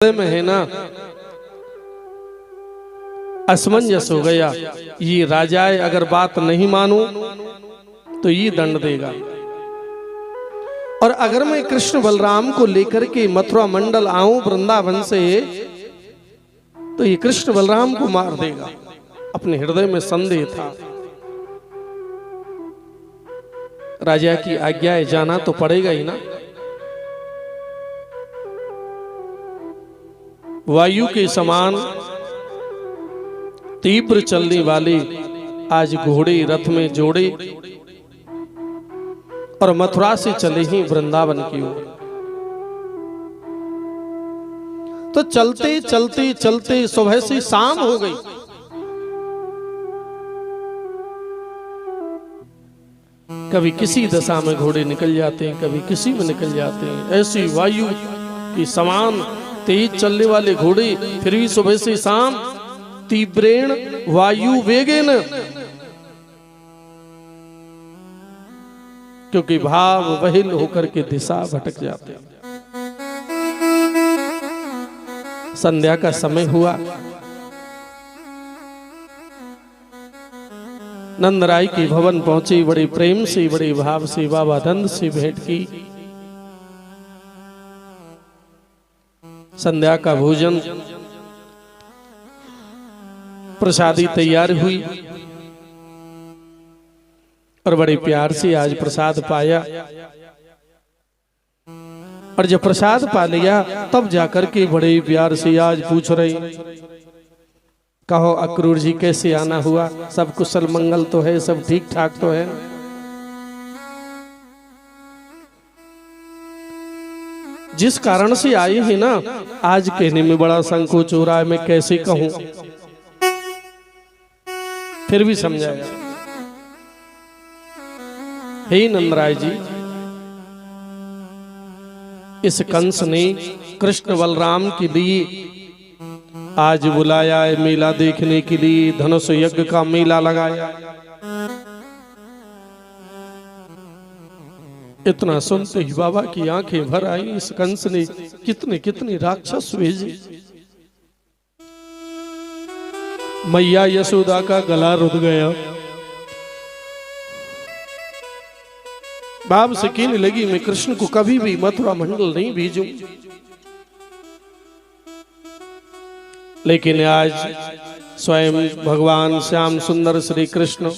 में है ना असमंजस हो गया। ये राजाए अगर बात नहीं मानू तो ये दंड देगा, और अगर मैं कृष्ण बलराम को लेकर के मथुरा मंडल आऊं वृंदावन से तो ये कृष्ण बलराम को मार देगा। अपने हृदय में संदेह था। राजा की आज्ञा है, जाना तो पड़ेगा ही ना। वायु के समान तीव्र चलने वाले आज घोड़े रथ में जोड़े और मथुरा से चले ही वृंदावन की ओर। तो चलते चलते चलते सुबह से शाम हो गई। कभी किसी दशा में घोड़े निकल जाते हैं, कभी किसी में निकल जाते हैं। ऐसी वायु की समान तेज चलने वाले घोड़े, फिर भी सुबह से शाम तीव्रेण वायु वेगेन, क्योंकि भाव वहिल होकर के दिशा भटक जाते हैं। संध्या का समय हुआ। नंदराय के भवन पहुंचे, बड़े प्रेम से बड़े भाव से बाबा नंद से भेंट की। संध्या का भोजन प्रसादी तैयार हुई और बड़े प्यार से आज प्रसाद पाया। और जब प्रसाद पा लिया तब जाकर के बड़े प्यार से आज पूछ रहे, कहो अक्रूर जी कैसे आना हुआ, सब कुशल मंगल तो है, सब ठीक ठाक तो है। जिस कारण से आए हैं ना, आज कहने में बड़ा संकोच हो रहा है, मैं कैसे कहूं। फिर भी समझाया, हे नंदराय जी, इस कंस ने कृष्ण बलराम के लिए आज बुलाया है मेला देखने के लिए, धनुष यज्ञ का मेला लगाया। इतना सुनते ही बाबा की आंखें भर आई। इस कंस ने कितने कितने राक्षस भेजे। मैया यशोदा का गला रुध गया। बाप से कहने लगी, मैं कृष्ण को कभी भी मथुरा मंडल नहीं भेजूं। लेकिन आज स्वयं भगवान श्याम सुंदर श्री कृष्ण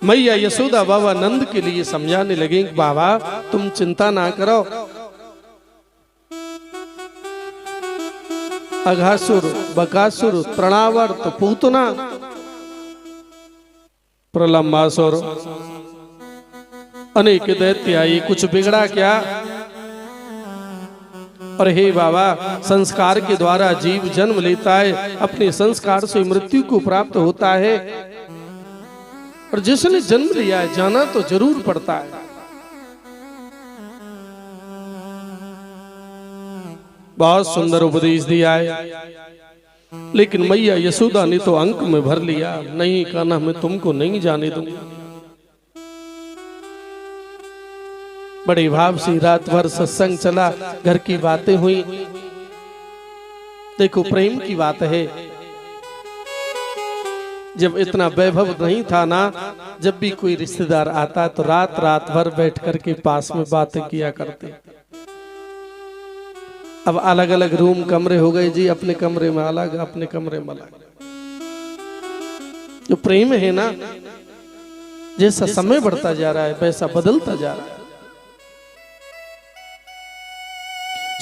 मैया यशोदा बाबा नंद के लिए समझाने लगे, बाबा तुम चिंता ना करो, अघासुर बकासुर तृणावर्त पूतना प्रलंबासुर अनेक दैत्य आए, कुछ बिगड़ा क्या। और हे बाबा, संस्कार के द्वारा जीव जन्म लेता है, अपने संस्कार से मृत्यु को प्राप्त होता है, और जिसने जन्म लिया है जाना तो जरूर पड़ता है। बहुत सुंदर उपदेश दिया है, लेकिन मैया यशोदा ने तो अंक में भर लिया, नहीं कान्हा मैं तुमको नहीं जाने दूंगा। बड़े भाव से रात भर सत्संग चला, घर की बातें हुई। देखो प्रेम की बात है। जब इतना वैभव नहीं था ना, जब भी कोई रिश्तेदार आता तो रात रात भर बैठ करके पास में बातें किया करते। अब अलग अलग रूम कमरे हो गए जी, अपने कमरे में अलग, अपने कमरे में अलग। जो प्रेम है ना, जैसा समय बढ़ता जा रहा है वैसा बदलता जा रहा है।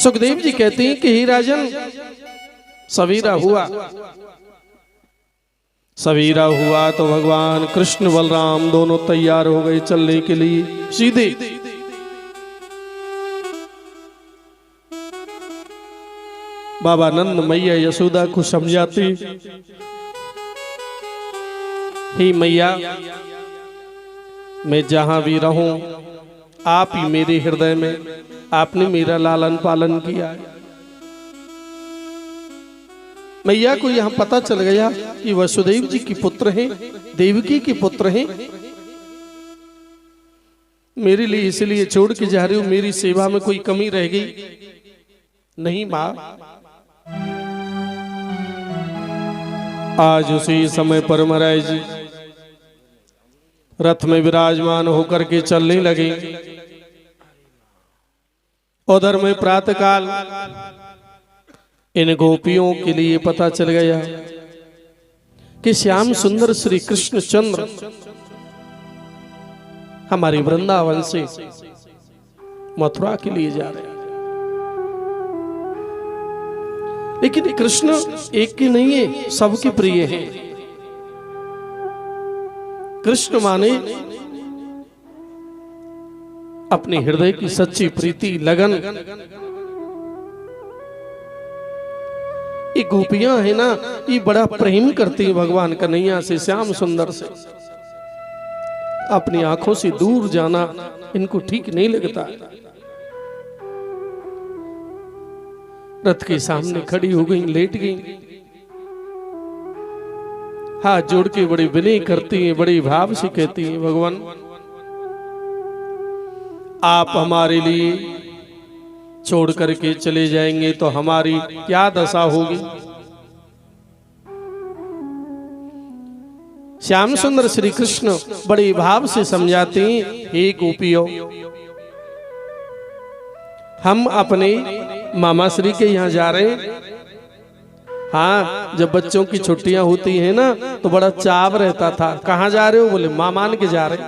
सुखदेव जी कहते हैं कि हे राजन, सवेरा हुआ। सवेरा हुआ तो भगवान कृष्ण बलराम दोनों तैयार हो गए चलने के लिए सीधे। बाबा नंद मैया यशोदा को समझाते, हे मैया, मैं जहां भी रहूं आप ही मेरे हृदय में, आपने मेरा लालन पालन किया है। मैया को यहां पता चल गया कि वसुदेव जी के पुत्र हैं, देवकी के पुत्र हैं। मेरे लिए इसलिए छोड़ के जा रहे हो, मेरी सेवा में कोई कमी रह गई नहीं मां, आज उसी समय पर महाराज जी रथ में विराजमान होकर के चलने लगे। उधर में प्रातःकाल इन गोपियों के लिए पता चल गया कि श्याम सुंदर श्री कृष्ण चंद्र हमारे वृंदावन से मथुरा के लिए जा रहे हैं। लेकिन कृष्ण एक के नहीं है, सबके प्रिय हैं। कृष्ण माने अपने हृदय की सच्ची प्रीति लगन। ये गोपियां है ना, ये बड़ा प्रेम करती हैं भगवान कन्हैया से, श्याम सुंदर से। अपनी आंखों से दूर जाना इनको ठीक नहीं लगता। रथ के सामने खड़ी हो गई, लेट गई, हाथ जोड़ के बड़ी विनय करती हैं, बड़ी भाव से कहती हैं, भगवान आप हमारे लिए छोड़ करके चले जाएंगे तो हमारी क्या दशा होगी। श्याम सुंदर श्री कृष्ण बड़े भाव से समझाते हैं, हे गोपियों, हम अपने मामा श्री के यहाँ जा रहे हैं। हाँ, जब बच्चों की छुट्टियां होती हैं ना तो बड़ा चाव रहता था, कहाँ जा रहे हो? बोले मामान के जा रहे।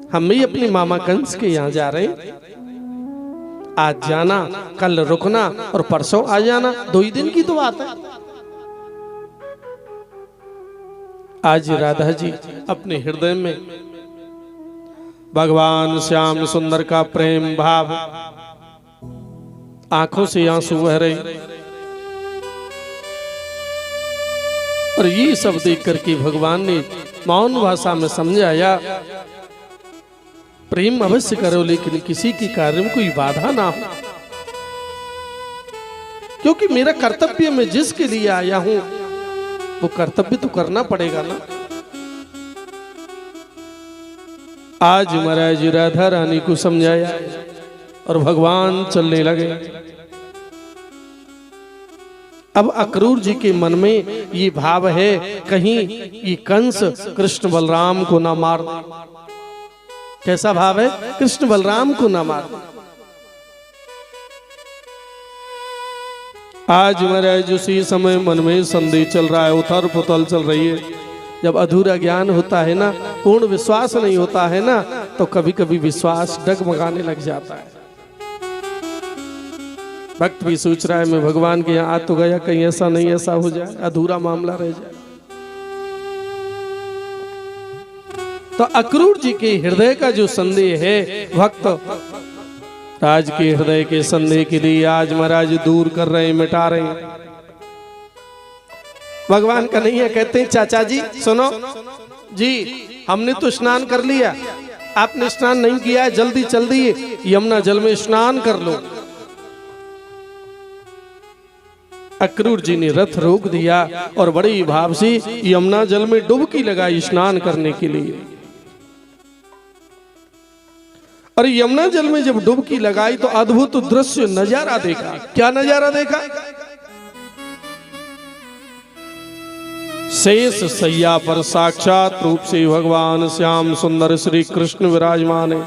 हम भी अपने मामा कंस के यहाँ जा रहे हैं। आज जाना, कल रुकना और परसों आ जाना, 2 ही दिन की तो बात है। आज राधा जी अपने हृदय में भगवान श्याम सुंदर का प्रेम भाव, आंखों से आंसू बह रहे, और ये सब देख करके भगवान ने मौन भाषा में समझाया, प्रेम अवश्य करो लेकिन किसी के कार्य में कोई बाधा ना हो, क्योंकि मेरा कर्तव्य मैं जिसके लिए आया हूं वो कर्तव्य तो करना पड़ेगा ना। आज महाराज राधा रानी को समझाया और भगवान चलने लगे। अब अक्रूर जी के मन में ये भाव है, कहीं ये कंस कृष्ण बलराम को ना मार दे। कैसा भाव है? कृष्ण बलराम को ना मार दे। आज महाराज उसी समय मन में संदेह चल रहा है, उथल पुथल चल रही है। जब अधूरा ज्ञान होता है ना, पूर्ण विश्वास नहीं होता है ना, तो कभी कभी विश्वास डगमगाने लग जाता है। भक्त भी सोच रहा है मैं भगवान के यहाँ आ तो गया, कहीं ऐसा नहीं ऐसा हो जाए, अधूरा मामला रह जाए। तो अक्रूर जी के हृदय का जो संदेह है, भक्त राज के हृदय के संदेह के लिए आज महाराज दूर कर रहे हैं, मिटा रहे हैं। भगवान कन्हैया कहते हैं, चाचा जी सुनो जी, हमने तो स्नान कर लिया, आपने स्नान नहीं किया है, जल्दी जल्दी यमुना जल में स्नान कर लो। अक्रूर जी ने रथ रोक दिया और बड़े भाव से यमुना जल में डुबकी लगाई स्नान करने के लिए। और यमुना जल में जब डुबकी लगाई तो अद्भुत दृश्य नजारा देखा। क्या नजारा देखा? शेष सैया पर साक्षात रूप से भगवान श्याम सुंदर श्री कृष्ण विराजमान है।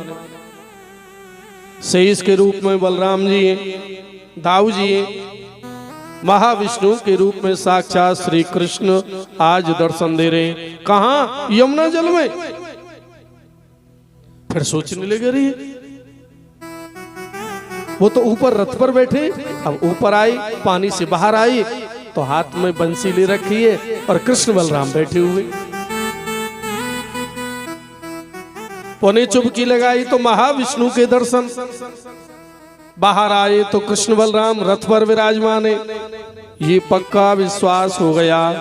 शेष के रूप में बलराम जी हैं, दाऊ जी हैं, महाविष्णु के रूप में साक्षात श्री कृष्ण आज दर्शन दे रहे हैं। कहां? यमुना जल में। फिर सोचने लगे, रही वो तो ऊपर रथ पर बैठे, अब ऊपर आई, पानी से बाहर आई तो हाथ में बंसी ले रखी है और कृष्ण बलराम बैठे हुए। पौने चुबकी लगाई तो महाविष्णु के दर्शन, बाहर आए तो कृष्ण बलराम रथ पर विराजमान है। ये पक्का विश्वास हो गया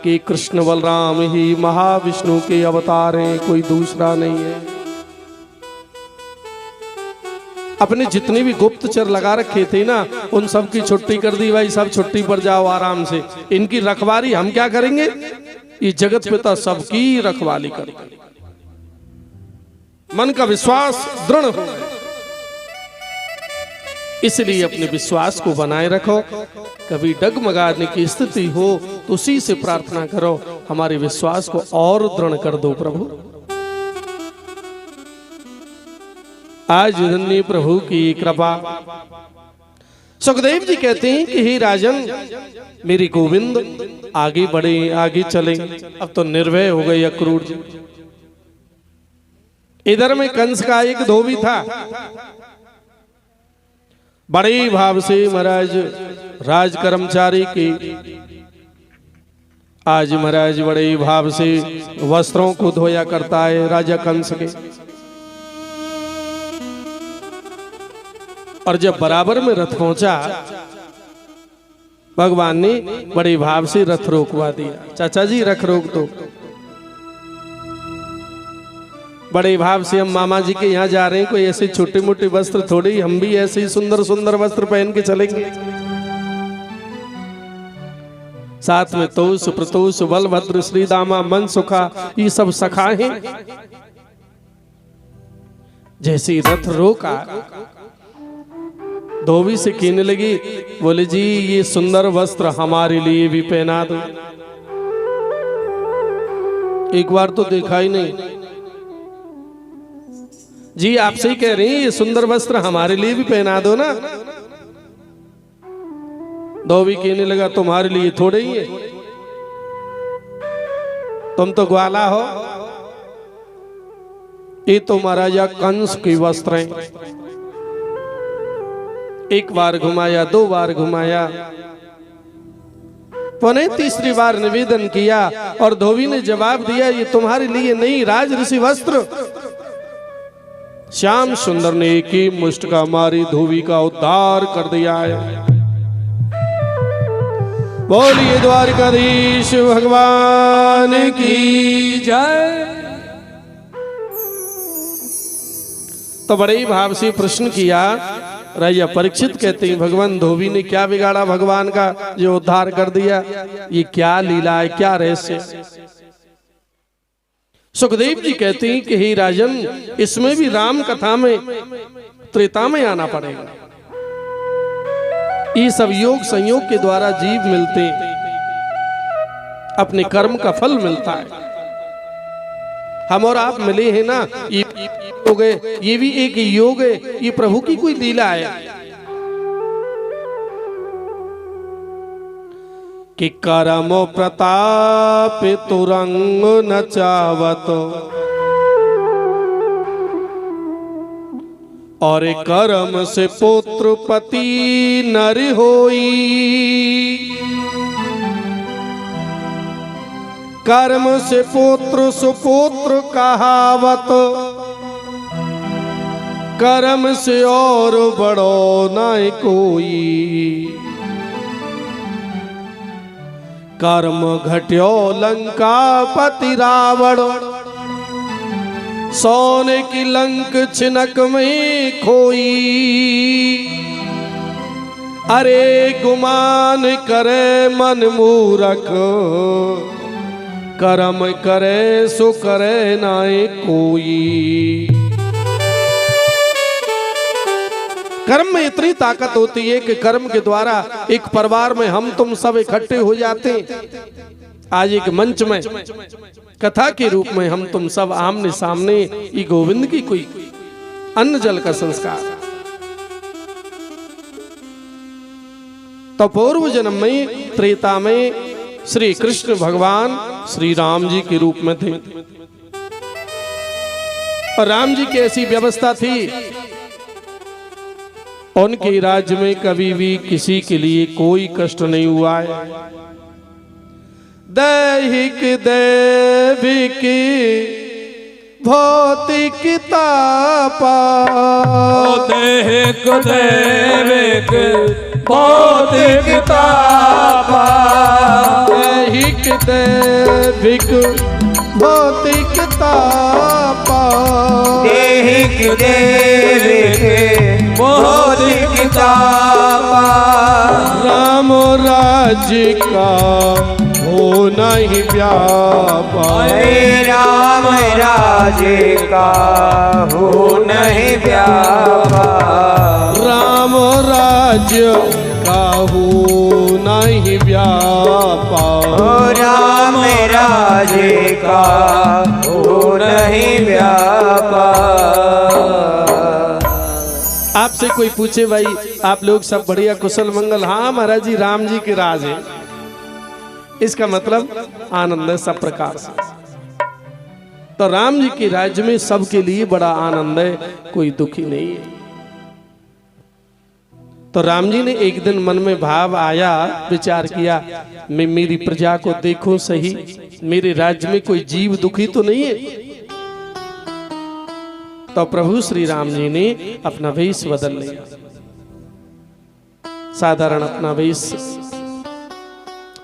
कि कृष्ण बलराम ही महाविष्णु के अवतार हैं, कोई दूसरा नहीं है। अपने जितने भी गुप्तचर लगा रखे थे ना, उन सब की छुट्टी कर दी, भाई सब छुट्टी पर जाओ आराम से, इनकी रखवाली हम क्या करेंगे, ये जगत पिता सबकी रखवाली करेंगे। मन का विश्वास दृढ़ हो गया। इसलिए अपने विश्वास को बनाए रखो। कभी डगमगाने की स्थिति हो तो उसी से प्रार्थना करो, हमारे विश्वास को और दृढ़ कर दो प्रभु। आज धन्य प्रभु की कृपा। सुखदेव जी कहते हैं कि हे राजन, मेरे गोविंद आगे बढ़े, आगे चले। अब तो निर्भय हो गए अक्रूर जी। इधर में कंस का एक धोबी था, बड़े भाव से महाराज राज कर्मचारी के आज महाराज बड़े भाव से वस्त्रों को धोया करता है राजा कंस के। और जब बराबर में रथ पहुंचा, भगवान ने बड़े भाव से रथ रोकवा दिया। चाचा जी रथ रोक दो। बड़े भाव से हम मामा जी के यहाँ जा रहे हैं, कोई ऐसे छोटे मोटे वस्त्र थोड़ी, हम भी ऐसे ही सुंदर सुंदर वस्त्र पहन के चलेंगे। साथ में तोष प्रतोष बलभद्र श्री दामा मन सुखा, ये सब सखा हैं। जैसे रथ रोका, धोबी से कहने लगी, बोले जी ये सुंदर वस्त्र हमारे लिए भी पहना दो। एक बार तो देखा ही नहीं जी, आपसे ही कह रही हैं ये सुंदर वस्त्र हमारे लिए भी पहना दो ना। धोबी कहने लगा, तुम्हारे लिए थोड़े ही है, तुम तो ग्वाला हो, ये तो महाराजा कंस के वस्त्र हैं। एक बार घुमाया, दो बार घुमाया, पुनः तीसरी बार निवेदन किया और धोबी ने जवाब दिया, ये तुम्हारे लिए नहीं, राज ऋषि वस्त्र। श्याम सुंदर ने एक ही मुष्ट का मारी धोबी का उद्धार कर दिया है। बोलिए द्वारकाधीश भगवान की जय। तो बड़े ही भाव से प्रश्न किया। राजा परीक्षित कहते हैं, भगवान धोबी ने क्या बिगाड़ा भगवान का जो उद्धार कर दिया? ये क्या लीला है, क्या रहस्य? सुखदेव जी कहते हैं कि हे राजन, इसमें भी राम कथा में त्रेता में आना पड़ेगा। ये सब योग संयोग के द्वारा जीव मिलते, अपने कर्म का फल मिलता है। हम और आप मिले हैं ना, ये योग है, ये भी एक योग है, ये प्रभु की कोई लीला है कि करम प्रताप तुरंग नचावत और कर्म से पुत्र पति नर होई। कर्म से पुत्र सुपुत्र कहावत, कर्म से और बड़ो न कोई। कर्म घट्यो लंका पति रावण, सोने की लंक छिनक में खोई। अरे गुमान करे मन मूरख, कर्म करे सो करे नाए कोई। कर्म में इतनी ताकत होती है कि कर्म के द्वारा एक परिवार में हम तुम सब इकट्ठे हो जाते हैं। आज एक मंच में कथा के रूप में हम तुम सब आमने सामने, ये गोविंद की कोई अन्न जल का संस्कार। तो पूर्व जन्म में त्रेता में श्री कृष्ण भगवान श्री राम जी के रूप में थे और राम जी की ऐसी व्यवस्था थी, उनके राज्य में कभी भी किसी के लिए कोई कष्ट नहीं हुआ है। दैहिक दैविक भौतिक तापा, दैहिक दैविक भौतिक तापा, दैहिक दैविक भौतिक तापा, दैहिक दैविक भौतिक तापा। राम राज्य का हो नहीं व्यापा, राम राज्य का हो नहीं व्यापा। राम राज्य काहू नहीं व्यापार। राम राज्य का हो नहीं व्यापार। आपसे कोई पूछे भाई आप लोग सब बढ़िया कुशल मंगल? हाँ महाराज जी, राम जी के राज है। इसका मतलब आनंद है सब प्रकार से। तो राम जी के राज्य में सबके लिए बड़ा आनंद है, कोई दुखी नहीं है। तो राम जी ने एक दिन मन में भाव आया, विचार किया, मैं मेरी प्रजा को देखूं सही, मेरे राज्य में कोई जीव दुखी तो नहीं है। तो प्रभु श्री राम जी ने अपना वेश बदल लिया, साधारण अपना वेश,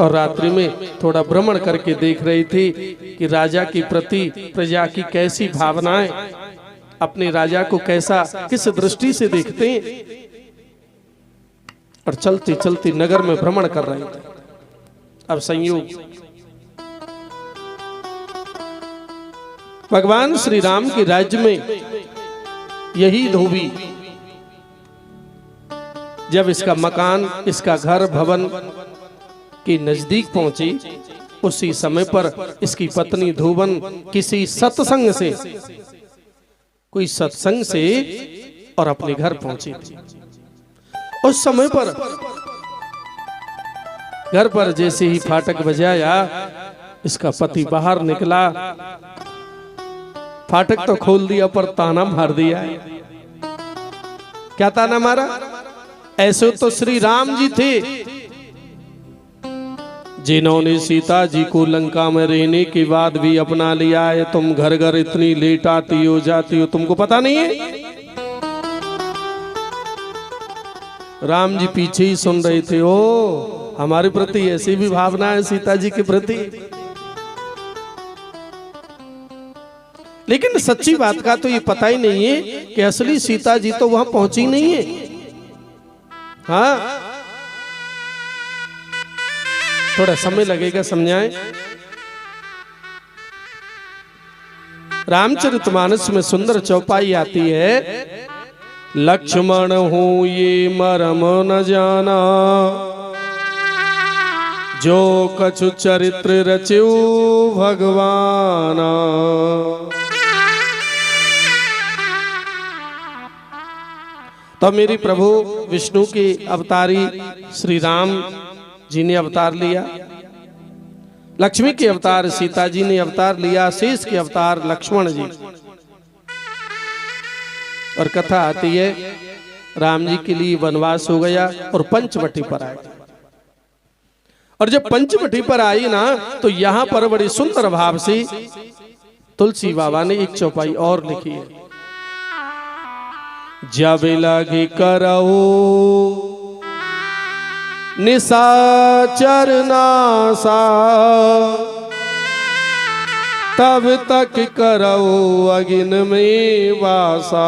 और रात्रि में थोड़ा भ्रमण करके देख रहे थे कि राजा की प्रति प्रजा की कैसी भावनाएं, अपने राजा को कैसा किस दृष्टि से देखते हैं। और चलते चलते नगर में भ्रमण कर रहे थे। अब संयोग भगवान श्री राम के राज्य में यही धोबी जब इसका मकान, इसका घर भवन के नजदीक पहुंची, उसी समय पर इसकी पत्नी धोबन किसी सत्संग से, कोई सत्संग से और अपने घर पहुंची थी। उस समय पर घर पर जैसे ही फाटक बजाया, इसका पति बाहर निकला, फाटक तो खोल दिया पर ताना मार दिया। क्या ताना मारा? ऐसे तो श्री राम जी थे जिन्होंने सीता जी को लंका में रहने के बाद भी अपना लिया है। तुम घर घर इतनी लेट आती हो जाती हो, तुमको पता नहीं है? राम जी पीछे ही सुन रहे थे, ओ हमारे प्रति ऐसी भी भावना है सीता जी के प्रति। लेकिन सच्ची बात का तो ये पता ही नहीं है कि असली सीता जी तो वहां पहुंची नहीं है। हाँ, थोड़ा समय लगेगा समझाएं। रामचरितमानस में सुंदर चौपाई आती है, लक्ष्मण हूं ये मरम न जाना, जो कछु चरित्र रच्यो भगवाना। तो मेरी प्रभु विष्णु के अवतारी श्री राम जी ने अवतार लिया, लक्ष्मी के अवतार सीता जी ने अवतार लिया, शेष के अवतार लक्ष्मण जी। और कथा आती है राम जी के लिए वनवास हो गया और पंचवटी पर आए। और जब पंचवटी पर आई ना, तो यहां पर बड़ी सुंदर भाव से तुलसी बाबा ने एक चौपाई और लिखी है, जब लगे करो निशाचर नासा, तब तक करो अगिन में वासा।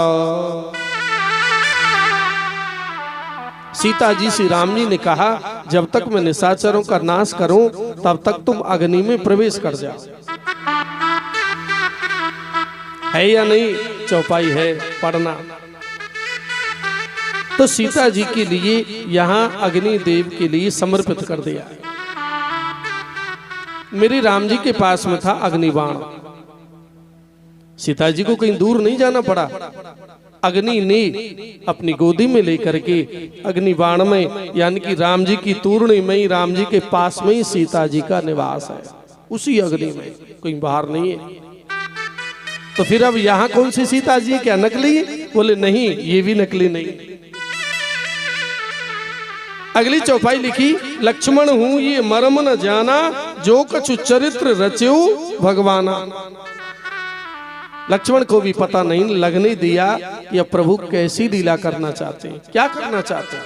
सीता जी श्री राम जी ने कहा, जब तक मैं निशाचरों का नाश करूं तब तक तुम अग्नि में प्रवेश कर जाओ। है या नहीं? चौपाई है, पढ़ना। तो सीता जी के लिए यहां अग्नि देव के लिए समर्पित कर दिया। मेरे राम जी के पास में था अग्निबाण, सीता जी को कहीं दूर नहीं जाना पड़ा। अग्नि ने अपनी गोदी में लेकर के अग्निबाण में, यानी कि राम जी की तूर्णी में ही, राम जी के पास में ही सीता जी का निवास है, उसी अग्नि में, कहीं बाहर नहीं है। तो फिर अब यहाँ कौन सी सीता जी? क्या नकली? बोले नहीं, ये भी नकली नहीं। अगली चौपाई लिखी, लक्ष्मण हूं ये मर्म न जाना, जो कछु चरित्र रच्यो भगवाना। लक्ष्मण को भी पता नहीं लगने दिया कि प्रभु कैसी लीला करना चाहते हैं, क्या करना चाहते हैं।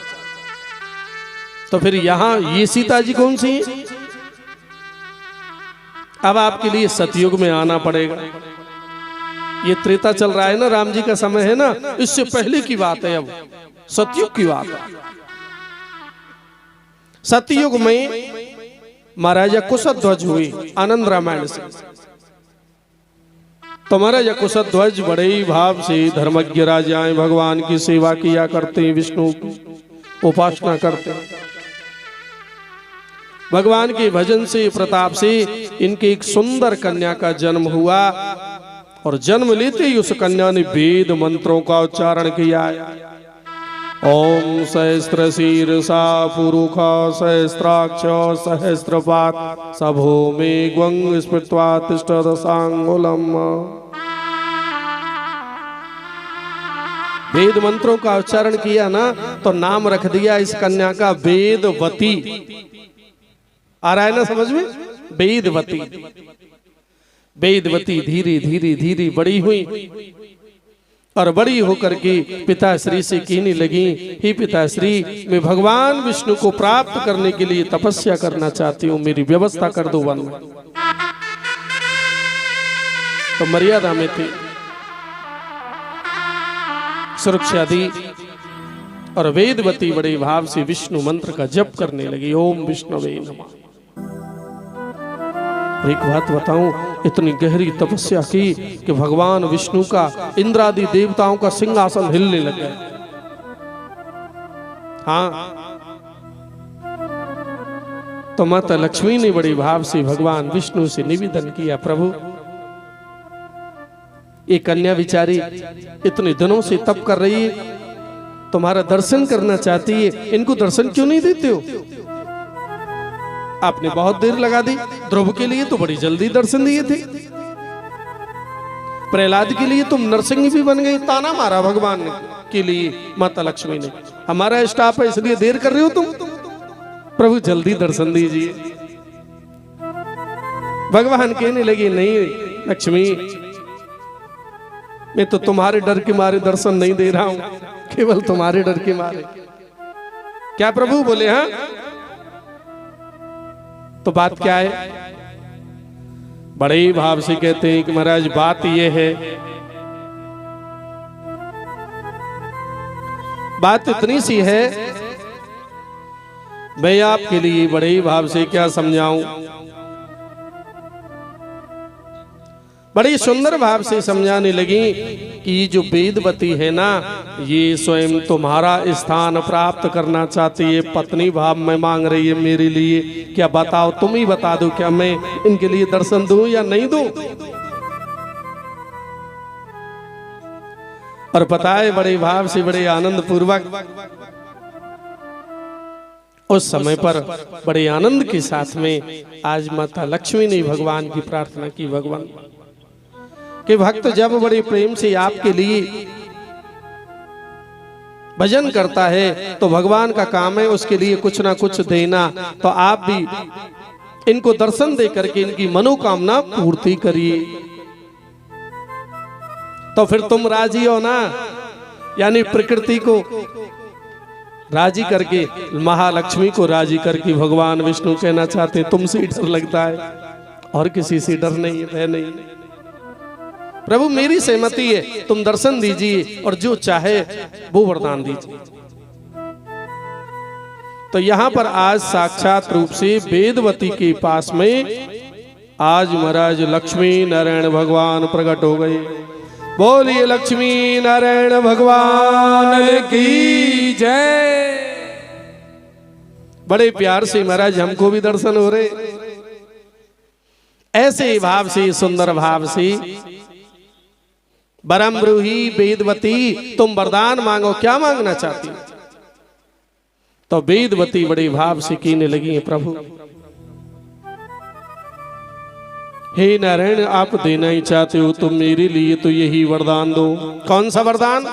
तो फिर यहां ये सीता जी कौन सी है? अब आपके लिए सतयुग में आना पड़ेगा। ये त्रेता चल रहा है ना, राम जी का समय है ना, इससे पहले की बात है, अब सतयुग की बात है। सतयुग में महाराजा कुशध्वज हुए आनंद रामायण से। तो महाराजा कुशध्वज बड़े ही भाव से धर्मज्ञ राजाएं भगवान की सेवा किया करते हैं, विष्णु की उपासना करते हैं। भगवान के भजन से, प्रताप से इनके एक सुंदर कन्या का जन्म हुआ और जन्म लेते ही उस कन्या ने वेद मंत्रों का उच्चारण किया। ओम सहस्त्र शीर्षा पुरुषा सहस्त्राक्ष सहस्त्रपाद सभो में ग्वंग स्मृत्वा तिष्ठत सांगुलम। वेद मंत्रों का उच्चारण किया ना तो नाम रख दिया इस कन्या का वेदवती। आ रहा है ना समझ में? वेदवती। वेदवती धीरे धीरे धीरे बड़ी हुई और बड़ी होकर के पिताश्री से कहने लगी, हे पिताश्री, मैं भगवान विष्णु को प्राप्त करने के लिए तपस्या करना चाहती हूँ, मेरी व्यवस्था कर दो वन में। तो मर्यादा में थी, सुरक्षा दी और वेदवती बड़े भाव से विष्णु मंत्र का जप करने लगी। ओम विष्णवे नमः। एक बात बताऊं, इतनी गहरी तपस्या की कि भगवान विष्णु का, इंद्रादि देवताओं का सिंहासन हिलने लग गया। हाँ, तो माता लक्ष्मी ने बड़े भाव से भगवान विष्णु से निवेदन किया, प्रभु ये कन्या बिचारी इतने दिनों से तप कर रही है, तुम्हारा दर्शन करना चाहती है, इनको दर्शन क्यों नहीं देते हो? आपने बहुत देर लगा दी, ध्रुव के लिए तो बड़ी जल्दी दर्शन दिए थे, प्रहलाद के लिए तुम नरसिंह भी बन गई, ताना मारा भगवान ने के लिए माता लक्ष्मी ने, हमारा स्टाफ है इसलिए देर कर रहे हो तुम, प्रभु जल्दी दर्शन दीजिए। भगवान कहने लगे, नहीं लक्ष्मी, मैं तो तुम्हारे डर के मारे दर्शन नहीं दे रहा हूं, केवल तुम्हारे डर के मारे। क्या प्रभु बोले? हाँ, तो बात क्या है? बड़े भाव से कहते हैं कि महाराज बात यह है, बात इतनी सी है, मैं आपके लिए बड़े भाव से क्या समझाऊं, बड़ी सुंदर भाव से समझाने लगी कि ये जो वेदवती है ना, ये स्वयं तुम्हारा स्थान प्राप्त करना चाहती है, पत्नी भाव में मांग रही है मेरे लिए। क्या बताओ, तुम ही बता दो, क्या मैं इनके लिए दर्शन दूं या नहीं दूं? और पता है, बड़े भाव से, बड़े आनंद पूर्वक उस समय पर बड़े आनंद के साथ में आज माता लक्ष्मी ने भगवान की प्रार्थना की, भगवान कि भक्त जब बड़े प्रेम से आपके लिए भजन करता है तो भगवान का काम है उसके लिए कुछ ना कुछ देना, तो आप भी इनको दर्शन दे करके इनकी मनोकामना पूर्ति करिए। तो फिर तुम राजी हो ना, यानी प्रकृति को राजी करके, महालक्ष्मी को राजी करके भगवान विष्णु कहना चाहते, तुमसे डर लगता है और किसी से डर नहीं है, नहीं। प्रभु मेरी सहमति है, तुम दर्शन दीजिए और जो चाहे वो वरदान दीजिए। तो यहां पर आज साक्षात रूप से वेदवती के पास में आज महाराज लक्ष्मी नारायण भगवान प्रकट हो गए। बोलिए लक्ष्मी नारायण भगवान की जय। बड़े प्यार से महाराज हमको भी दर्शन हो रहे, ऐसे भाव से, सुंदर भाव से। बरम ब्रूही वेदवती, तुम वरदान मांगो, क्या मांगना चाहती? तो वेदवती बड़े भाव से कहने लगी, प्रभु हे नारायण, आप देना ही चाहते हो तो मेरे लिए तो यही वरदान दो। कौन सा वरदान?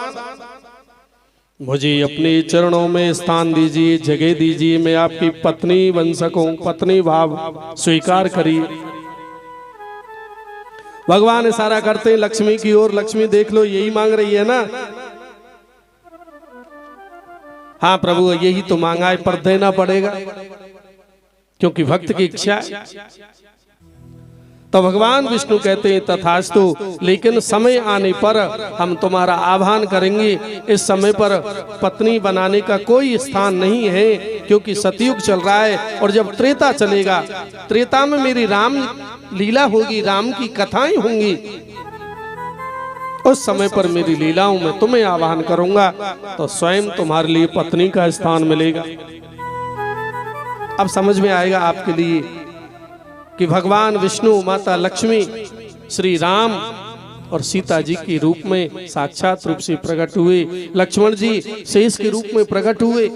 मुझे अपने चरणों में स्थान दीजिए, जगह दीजिए, मैं आपकी पत्नी बन सकूं, पत्नी भाव स्वीकार करिए। भगवान इशारा करते हैं लक्ष्मी की ओर, लक्ष्मी देख लो यही मांग रही है ना। हाँ प्रभु यही तो मांगा है, पर देना पड़ेगा क्योंकि भक्त की इच्छा है। तो भगवान विष्णु कहते हैं तथास्तु, लेकिन समय आने पर हम तुम्हारा आह्वान करेंगे। इस समय पर पत्नी बनाने का कोई स्थान नहीं है क्योंकि सतयुग चल रहा है, और जब त्रेता चलेगा, त्रेता में मेरी राम लीला होगी, राम की कथाएं होंगी। उस समय पर मेरी लीलाओं में तुम्हें आवाहन करूंगा तो स्वयं तुम्हारे लिए पत्नी का स्थान मिलेगा। अब समझ में आएगा आपके लिए कि भगवान विष्णु, माता लक्ष्मी, श्री राम और सीता जी के रूप में साक्षात रूप से प्रकट हुए। लक्ष्मण जी शेष के रूप में प्रकट हुए।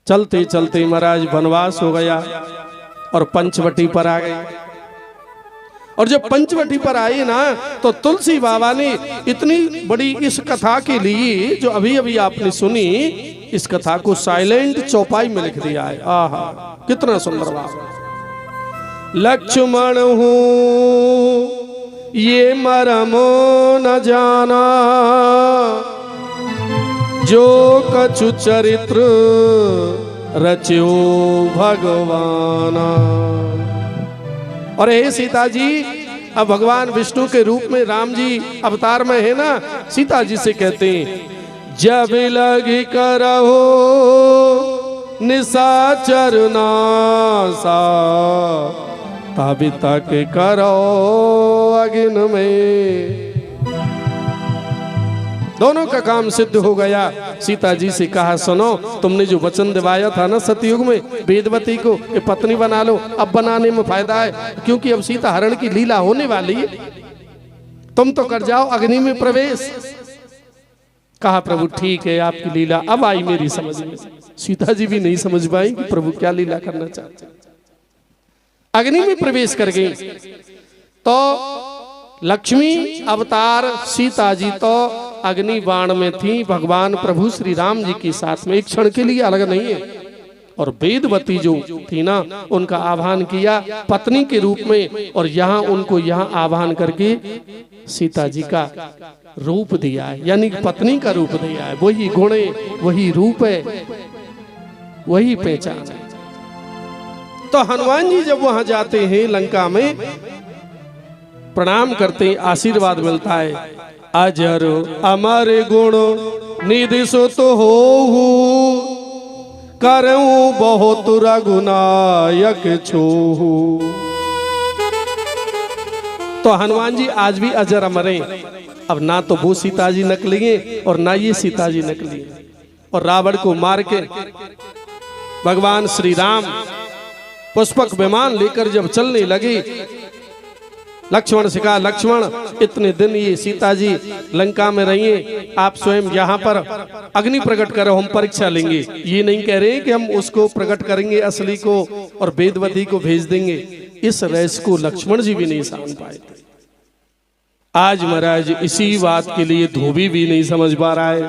चलते चलते महाराज वनवास हो गया और पंचवटी पर आ गए। और जब पंचवटी पर आए ना तो तुलसी बाबा ने इतनी बड़ी इस कथा के लिए जो अभी अभी आपने सुनी, इस कथा को साइलेंट चौपाई में लिख दिया है। आहा, कितना सुंदर बात। लक्ष्मण हूँ ये मरम न जाना, जो कछु चरित्र रच्यो भगवाना। और हे सीता जी, अब भगवान विष्णु के रूप में राम जी अवतार में है ना, सीता जी से कहते हैं जब लगी करहो निशाचर नासा, तभी तक करो अग्नि में। दोनों का काम सिद्ध हो गया। सीता जी से कहा सुनो, तुमने जो वचन दिवाया था ना सतयुग में वेदवती को कि पत्नी बना लो, अब बनाने में फायदा है, क्योंकि अब सीता हरण की लीला होने वाली है, तुम तो कर जाओ अग्नि में प्रवेश। कहा प्रभु ठीक है, आपकी लीला अब आई मेरी समझ में। सीता जी भी नहीं समझ पाई कि प्रभु क्या लीला करना चाहते। अग्नि में प्रवेश कर गई तो लक्ष्मी अवतार सीता जी तो अग्नि बाण में थी, भगवान प्रभु श्री राम जी के साथ में एक क्षण के लिए अलग नहीं है। और वेदवती जो थी ना, उनका आह्वान किया पत्नी के रूप में, और यहाँ उनको यहाँ आह्वान करके सीता जी का रूप दिया है, यानी पत्नी का रूप दिया है। वही गुण है, वही रूप है, वही पहचान है। तो हनुमान जी जब वहां जाते हैं लंका में, प्रणाम करते, आशीर्वाद मिलता है। अजर अमर गुण निधि सुत हो, करऊं बहुत रघुनायक छोहू। तो हनुमान जी आज भी अजर अमर हैं। अब ना तो वो सीता जी नकली हैं और ना ये सीता जी नकली हैं। और रावण को मार के भगवान श्री राम पुष्पक विमान लेकर जब चलने लगे, लक्ष्मण से कहा लक्ष्मण इतने दिन ये सीता जी लंका में रही हैं, आप स्वयं यहाँ पर अग्नि प्रकट करो, हम परीक्षा लेंगे। ये नहीं कह रहे कि हम उसको प्रकट करेंगे असली को और वेदवती को भेज देंगे। इस रहस्य को लक्ष्मण जी भी नहीं समझ पाए थे। आज महाराज इसी बात के लिए धोबी भी नहीं समझ पा रहा है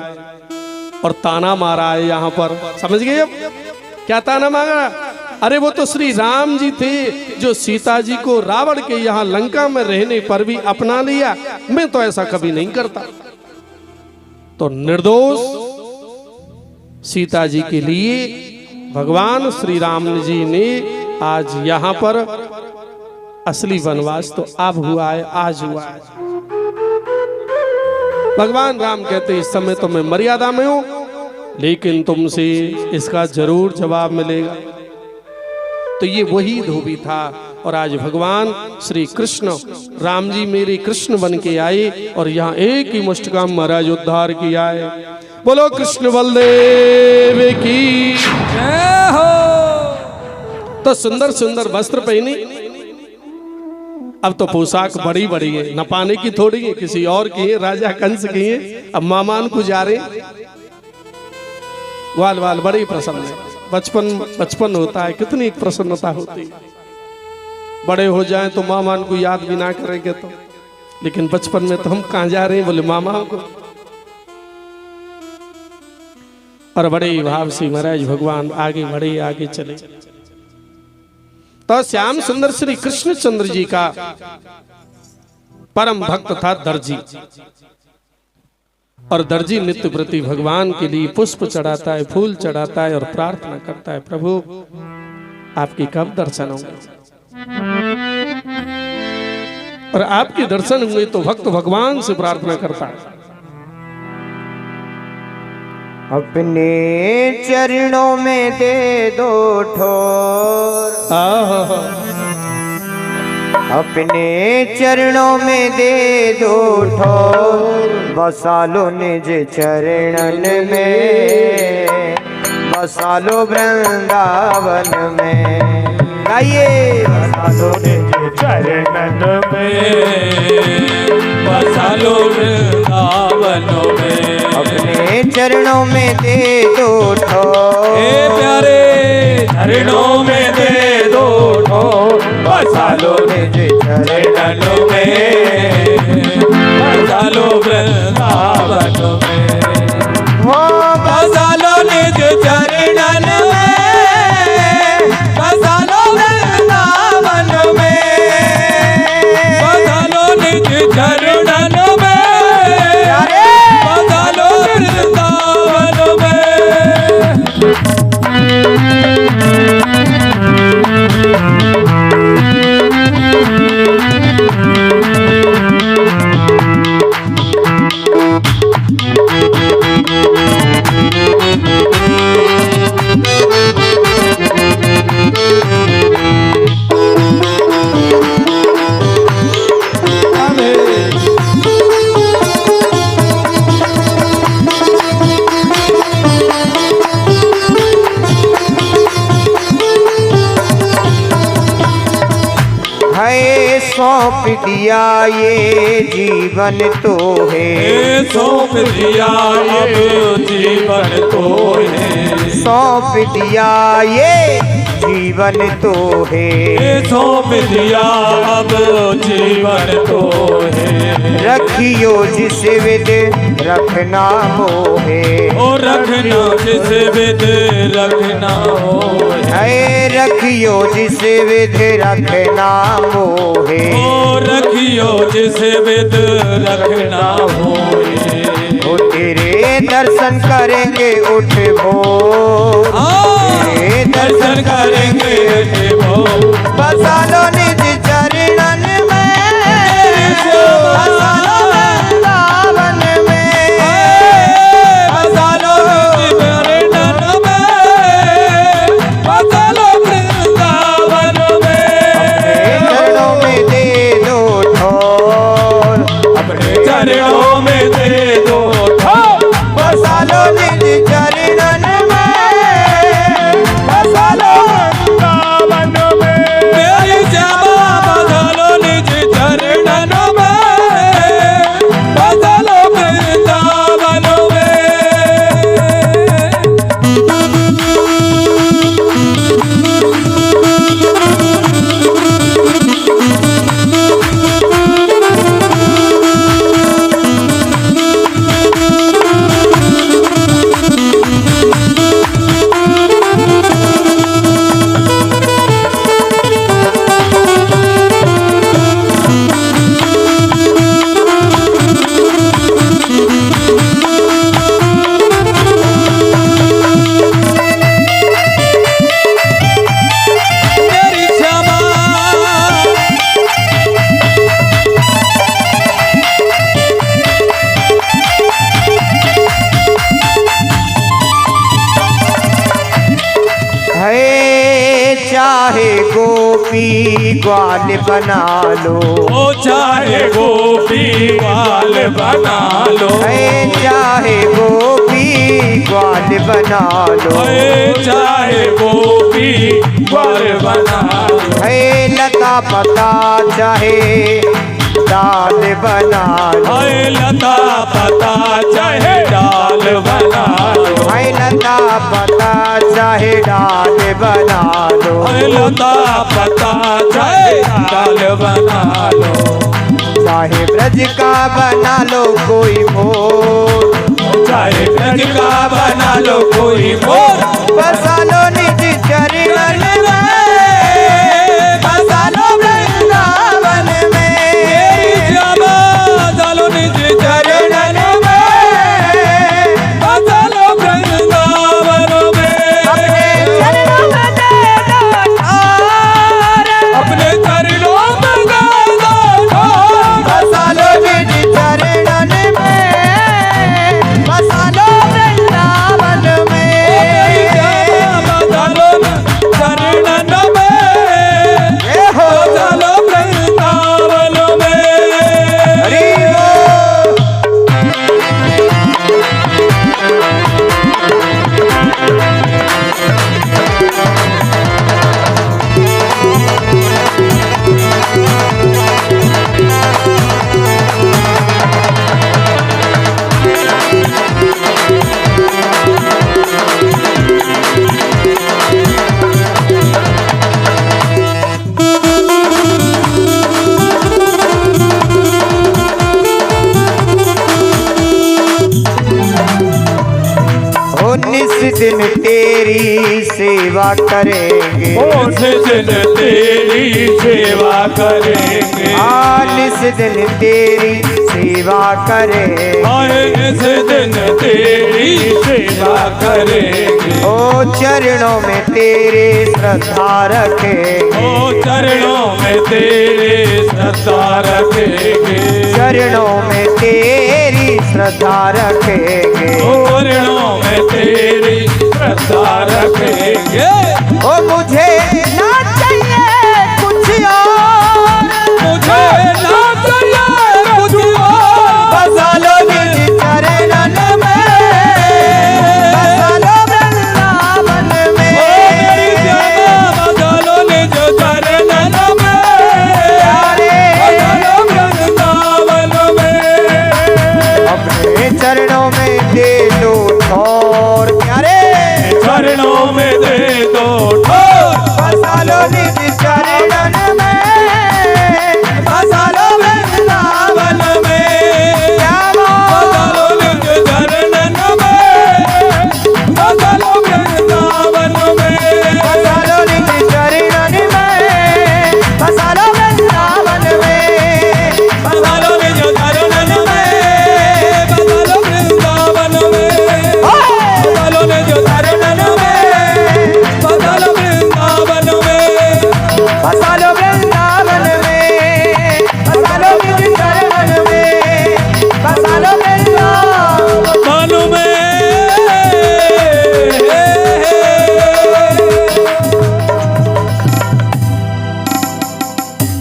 और ताना मारा है यहाँ पर। समझ गए अब क्या ताना मांगा? अरे वो तो श्री राम जी थे जो सीता जी को रावण के यहाँ लंका में रहने पर भी अपना लिया। मैं तो ऐसा कभी नहीं करता। तो निर्दोष सीता जी के लिए भगवान श्री राम जी ने आज यहाँ पर असली वनवास तो अब हुआ है, आज हुआ है। भगवान राम कहते इस समय तो मैं मर्यादा में हूं, लेकिन तुमसे इसका जरूर जवाब मिलेगा। तो ये वही धोबी था। और आज भगवान श्री कृष्ण राम जी मेरे कृष्ण बन के आए और यहाँ एक ही मुष्टकाम महाराज उद्धार किया है। बोलो कृष्ण बलदेव की जय हो। तो सुंदर सुंदर वस्त्र पहने, अब तो पोशाक बड़ी बड़ी है, न पाने की थोड़ी है, किसी और की है, राजा कंस की है। अब मामान को जा रहे, वाल वाल बड़ी प्रसन्न है। बचपन होता है, कितनी प्रसन्नता होती है। बड़े हो जाएं तो मामा को याद भी ना करेंगे तो, लेकिन बचपन में तो हम कहां जा रहे हैं, बोले मामा को। और बड़े भाव से महाराज भगवान आगे बढ़े, आगे चले। तो श्याम सुंदर श्री कृष्णचंद्र जी का परम भक्त था दर्जी। और दर्जी नित्य प्रति भगवान के लिए पुष्प चढ़ाता है, फूल चढ़ाता है और प्रार्थना करता है, प्रभु आपके कब दर्शन होंगे। और आपके दर्शन हुए तो भक्त भगवान से प्रार्थना करता है, अपने चरणों में दे दो ठोर, अपने चरणों में दे दो ठोर, बसा लो निज चरणन में, बसा लो वृंदावन में। गाइए। बसा लो निज चरणन में, बसा लो वृंदावन में। अपने चरणों में दे दो ठोर, ए प्यारे चरणों में दे दो ठोर, बसा लो निज चरणन में, बसा लो वृंदावन में। हो बसा लो निज चरणन में, बसा लो वृंदावन में, बसा लो निज चरणन में, बसा लो वृंदावन में। है सौंप दिया ये जीवन तो है, सौंप दिया अब जीवन तो है, सौंप दिया ये जीवन तो है, सौंप दिया अब जीवन तो है। रखियो जिस विद रखना मोहे, ओ रखना जिस विद रखना हो, है रखियो जिस विद रखना मोहे, ओ रखियो जिस विद रखना हो। वो तेरे दर्शन करेंगे उठ भोर, तेरे दर्शन करेंगे वो, बसा लो निज चरणन में, बसा लो वृंदावन में, बसा लो निज चरणन में, बसा लो वृंदावन में। चरणों में दे दो ठोर, अपने चरणों में दे दो ठोर, बसा लो निज चरणन में, बसा लो वृंदावन में। मेरी श्यामा बसा लो निज चरणन में, बसा लो वृंदावन में। मेरी श्यामा है चाहे गोपी ग्वाल बना लो, ओ चाहे गोपी ग्वाल बना लो, है चाहे गोपी ग्वाल बना लो, ए चाहे गोपी ग्वाल बना लो, है लता पता चाहे डाल बना लो, ऐ लता पता चाहे डाल बना लो, है लता पता चाहे डाल बना लो, ऐ लता पता चाहे डाल बना लो, चाहे ब्रज का बना लो कोई मोर, चाहे ब्रज का बना लो कोई मोर, बसा लो निज चरणन में, बसा लो वृंदावन में, श्यामा डालो निज चरणन में, बसा लो वृंदावन में। अपने चरणों में दे दो ठोर, अपने चरणों में दे दो ठोर, बसा लो निज चरणन में, बसा लो वृंदावन में। दिन तेरी सेवा करेंगे, उस दिन तेरी सेवा करेंगे, इस दिन तेरी सेवा करेंगे, इस दिन तेरी सेवा करेंगे। ओ चरणों में तेरे श्रद्धा रखेंगे, ओ चरणों में तेरे श्रद्धा रखेंगे, चरणों में तेरी श्रद्धा रखेंगे, ओ चरणों में तेरी श्रद्धा रखेंगे। ओ मुझे ना चाहिए कुछ और, मुझे ना चाहिए कुछ और, बसा लो निज चरणन में, बसा लो वृंदावन में, मेरी जान बसा लो निज चरणन में, बसा लो वृंदावन में। अपने चरणों में दे दो ठोर प्यारे, चरणों में दे दो ठोर, बसा लो निज चरणन में, बसा लो वृंदावन में, क्या बसा लो निज चरणन में, बसा लो वृंदावन में, बसा लो निज चरणन में, बसा लो वृंदावन में, बसा लो निज चरणन में, बसा लो वृंदावन में, बसा लो निज चरणन में, बसा लो वृंदावन में, बसा लो वृंदावन में, बसा लो निज चरणन में, बसा लो वृंदावन मन में।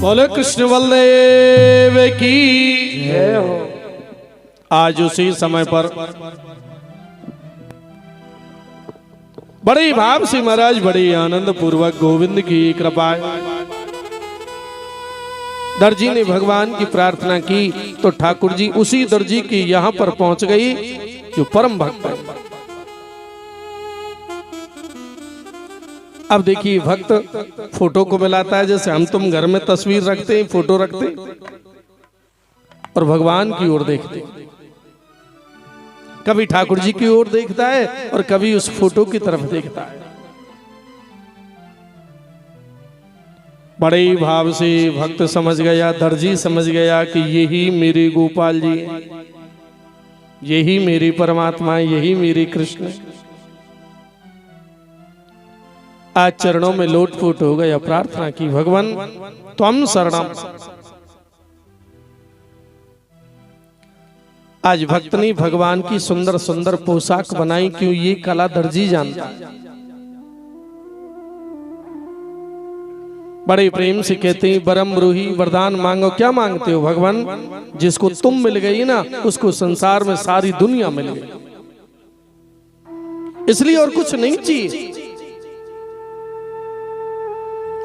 बोले कृष्ण बलदेव की आज उसी समय पर बड़े भाव से महाराज बड़े आनंद पूर्वक गोविंद की कृपा दर्जी ने भगवान की प्रार्थना की तो ठाकुर जी उसी दर्जी की यहाँ पर पहुंच गई जो परम भक्त है। अब देखिए भक्त फोटो को मिलाता है, जैसे हम तुम घर में तस्वीर रखते हैं, फोटो रखते हैं और भगवान की ओर देखते हैं। कभी ठाकुर जी की ओर देखता है और कभी उस फोटो की तरफ देखता है। बड़े ही भाव से भक्त समझ गया, दर्जी समझ गया कि यही मेरे गोपाल जी हैं, यही मेरे परमात्मा, यही मेरे कृष्ण हैं। आज चरणों में लोटपोट हो गया, प्रार्थना की भगवान त्वम शरणम। आज भक्त ने भगवान की सुंदर सुंदर पोशाक बनाई, क्यों ये कला दर्जी जानता है। बड़े प्रेम से कहते हैं बरम रूही वरदान मांगो। क्या मांगते हो भगवान? जिसको तुम मिल गई ना उसको संसार में सारी दुनिया मिल गई, इसलिए और कुछ नहीं चाहिए।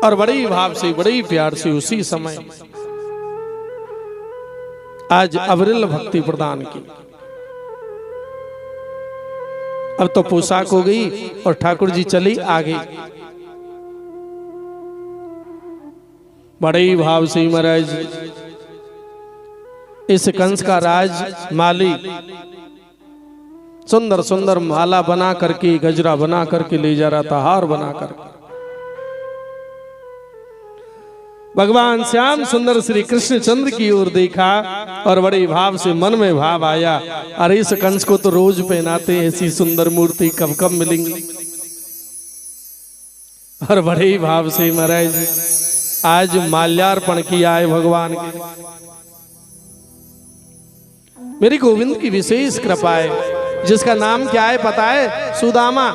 और बड़े ही भाव से बड़े ही प्यार से उसी समय आज अविरल भक्ति प्रदान की। अब तो पोशाक हो गई और ठाकुर जी चली आगे। बड़े ही भाव से महाराज इस कंस का राज माली सुंदर सुंदर माला बना करके, गजरा बना करके ले जा रहा था, हार बना करके। भगवान श्याम सुंदर श्री कृष्ण चंद्र की ओर देखा और बड़े भाव से मन में भाव आया, अरे इस कंस को तो रोज पहनाते हैं, ऐसी सुंदर मूर्ति कब कब मिलेंगी। और बड़े ही भाव से महाराज आज माल्यार्पण किया है भगवान के। मेरी गोविंद की विशेष कृपा है, जिसका नाम क्या है पता है? सुदामा।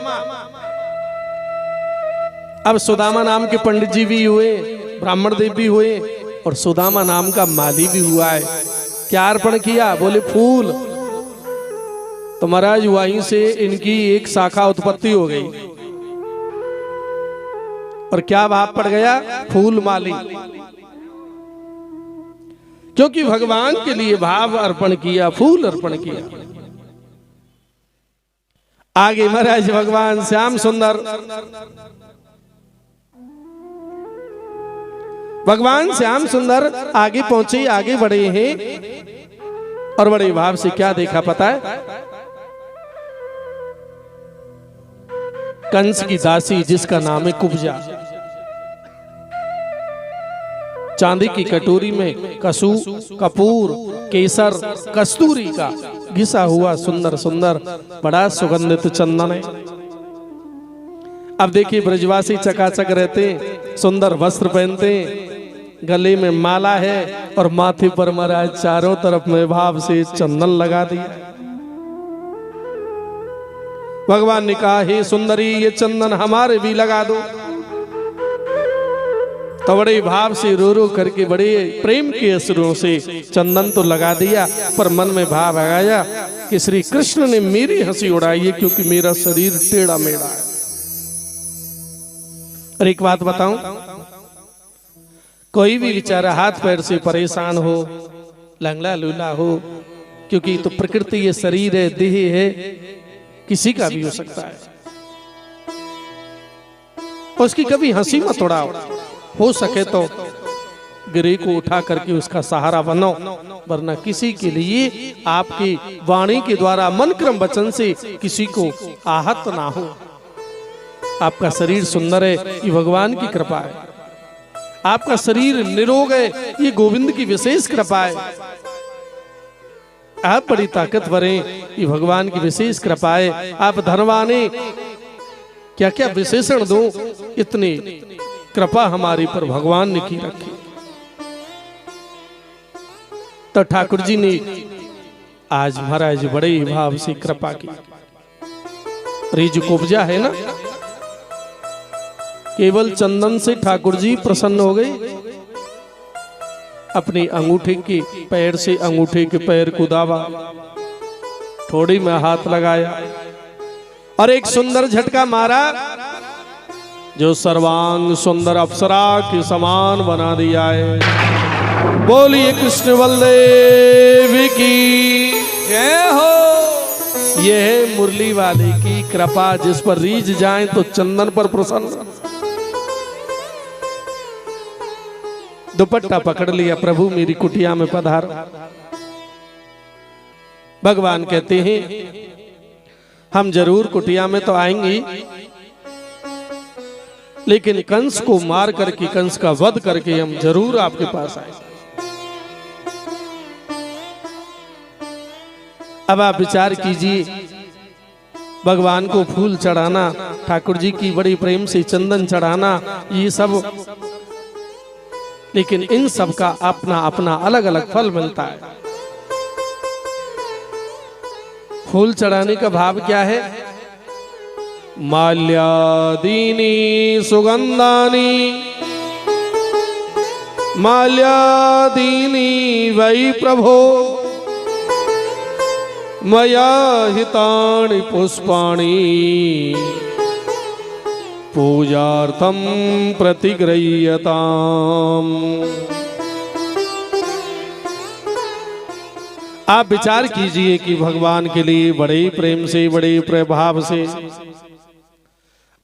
अब सुदामा नाम के पंडित जी भी हुए, ब्राह्मण देव भी हुए और सुदामा नाम का माली भी हुआ है। क्या अर्पण किया? बोले फूल। तो महाराज वहीं से इनकी एक शाखा उत्पत्ति हो गई। और क्या भाव पड़ गया? फूल माली। क्योंकि भगवान के लिए भाव अर्पण किया, फूल अर्पण किया। आगे महाराज भगवान श्याम सुंदर, भगवान श्याम सुंदर आगे पहुंचे, आगे बढ़े हैं और बड़े भाव से क्या देखा पता है? कंस की दासी जिसका नाम है कुब्जा, चांदी की कटोरी में कपूर, केसर, कस्तूरी का घिसा हुआ सुंदर सुंदर बड़ा सुगंधित चंदन है। अब देखिए ब्रजवासी चकाचक रहते, सुंदर वस्त्र पहनते, गले में माला है और माथे पर महाराज चारों तरफ में भाव से चंदन लगा दिया। भगवान ने कहा, हे सुंदरी, ये चंदन हमारे भी लगा दो। तो बड़े भाव से रो रो करके बड़े प्रेम के असुरों से चंदन तो लगा दिया, पर मन में भाव आया कि श्री कृष्ण ने मेरी हंसी उड़ाई है क्योंकि मेरा शरीर टेढ़ा मेढ़ा है। और एक बात बताऊं, कोई भी बेचारा हाथ पैर से परेशान हो, लंगड़ा लूला हो, क्योंकि तो प्रकृति ये शरीर है, देह है, किसी का भी हो सकता है, उसकी कभी हंसी मत उड़ाओ। हो सके तो गिरे को उठा करके उसका सहारा बनो, वरना किसी के लिए आपकी वाणी के द्वारा मन क्रम वचन से किसी को आहत ना हो। आपका शरीर सुंदर है, ये भगवान की कृपा है। आपका शरीर निरोग है, ये गोविंद की विशेष कृपा है। आप बड़ी ताकतवर हैं, ये भगवान की विशेष कृपा है। आप धनवान हैं, क्या क्या विशेषण दो, इतनी कृपा हमारी पर भगवान ने की रखी। तो ठाकुर जी ने आज महाराज बड़े ही भाव से कृपा की। रिज कुब्जा है ना, केवल चंदन से ठाकुर जी प्रसन्न हो गए। अपनी अंगूठे के पैर से अंगूठे के पैर को दाबा, थोड़ी में हाथ लगाया और एक सुंदर झटका मारा जो सर्वांग सुंदर अप्सरा के समान बना दिया है। बोलिए कृष्ण बलदेव की जय हो। यह है मुरली वाले की कृपा, जिस पर रीझ जाए तो चंदन पर प्रसन्न। दुपट्टा पकड़ लिया, प्रभु मेरी कुटिया में पधार। भगवान कहते हैं हम जरूर कुटिया में तो आएंगे, लेकिन कंस को मार करके, कंस का वध करके हम जरूर आपके पास आएंगे। अब आप विचार कीजिए, भगवान को फूल चढ़ाना, ठाकुर जी की बड़ी प्रेम से चंदन चढ़ाना, ये सब, लेकिन इन सब का अपना अपना अलग अलग फल मिलता है। फूल चढ़ाने का भाव क्या है? माल्यादीनी सुगंधानी माल्यादीनी वै प्रभो मया हितानि पुष्पाणि पूजार्थम प्रतिगृह्यताम्। आप विचार कीजिए कि भगवान के लिए बड़े प्रेम से, बड़े प्रभाव से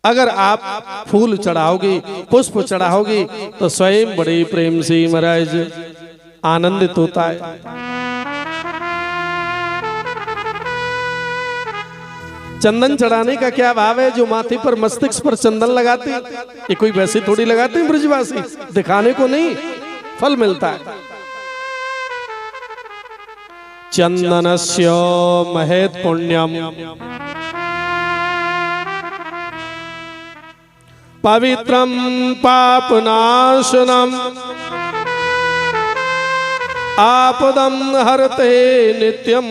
अगर आप फूल चढ़ाओगे, पुष्प चढ़ाओगे, तो स्वयं बड़े प्रेम से महाराज आनंदित होता है। चंदन चढ़ाने का क्या भाव है? जो माथे पर, मस्तिष्क पर चंदन लगाते, ये कोई वैसे थोड़ी लगाते हैं ब्रजवासी, दिखाने को नहीं, फल मिलता है। चंदनस्य महत् पुण्यम पवित्रम पापनाशनम आपदम हरते नित्यम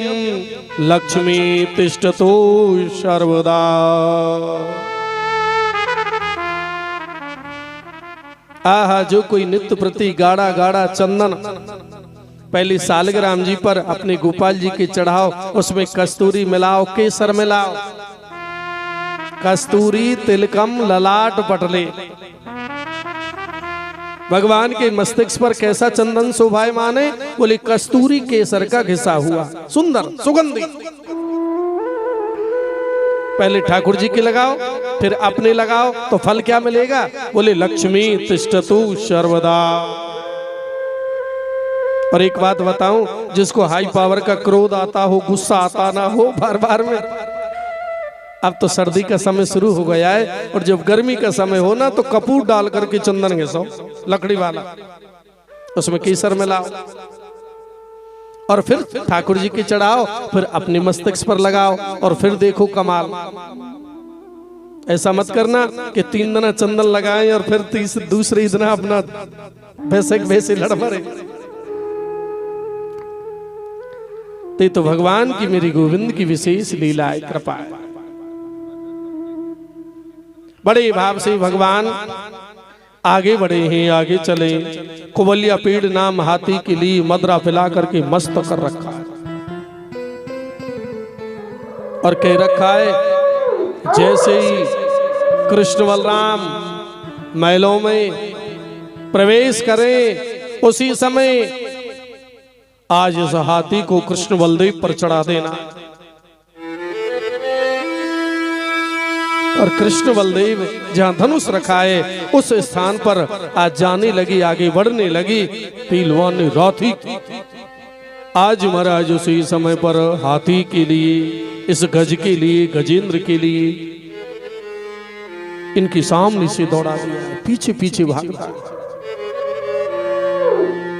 लक्ष्मी तिष्ठतो सर्वदा। आहा, जो कोई नित्य प्रति गाढ़ा गाढ़ा चंदन पहले सालग्राम जी पर अपने गोपाल जी के चढ़ाओ, उसमें कस्तूरी मिलाओ, केसर मिलाओ, कस्तूरी तिलकम ललाट पटले। भगवान के मस्तिष्क पर कैसा चंदन शोभायमान है? बोले कस्तूरी केसर का घिसा हुआ, सुंदर सुगंधी। पहले ठाकुर जी के लगाओ, फिर अपने लगाओ, तो फल क्या मिलेगा? बोले लक्ष्मी तिष्ठतु सर्वदा। और एक बात बताऊं, जिसको हाई पावर का क्रोध आता हो, गुस्सा आता ना हो बार बार में, अब तो सर्दी का समय शुरू हो गया है, और जब गर्मी का समय हो ना तो कपूर डाल करके चंदन घिसो, लकड़ी वाला, उसमें केसर मिलाओ और फिर ठाकुर जी के चढ़ाओ, फिर अपने मस्तक पर लगाओ और फिर देखो कमाल। ऐसा मत करना कि 3 दिन चंदन लगाएं और फिर दूसरे दिन अपना वैसे लड़ मरे। तो भगवान की, मेरी गोविंद की विशेष लीला है, कृपा है। बड़े भाव से भगवान आगे बढ़े हैं, आगे चले। कुबलिया पेड़ नाम हाथी के लिए मदरा पिला करके मस्त कर रखा है और कह रखा है जैसे ही कृष्ण बलराम महलों में प्रवेश करें उसी समय आज इस हाथी को कृष्ण बलदेव पर चढ़ा देना। और कृष्ण बलदेव जहां धनुष रखा है उस स्थान पर आज जाने लगी, आगे बढ़ने लगी। पहलवान ने राथी आज महाराज उसी समय पर हाथी के लिए, इस गज के लिए, गजेंद्र के लिए इनके सामने से दौड़ा दिया, पीछे पीछे भागता है।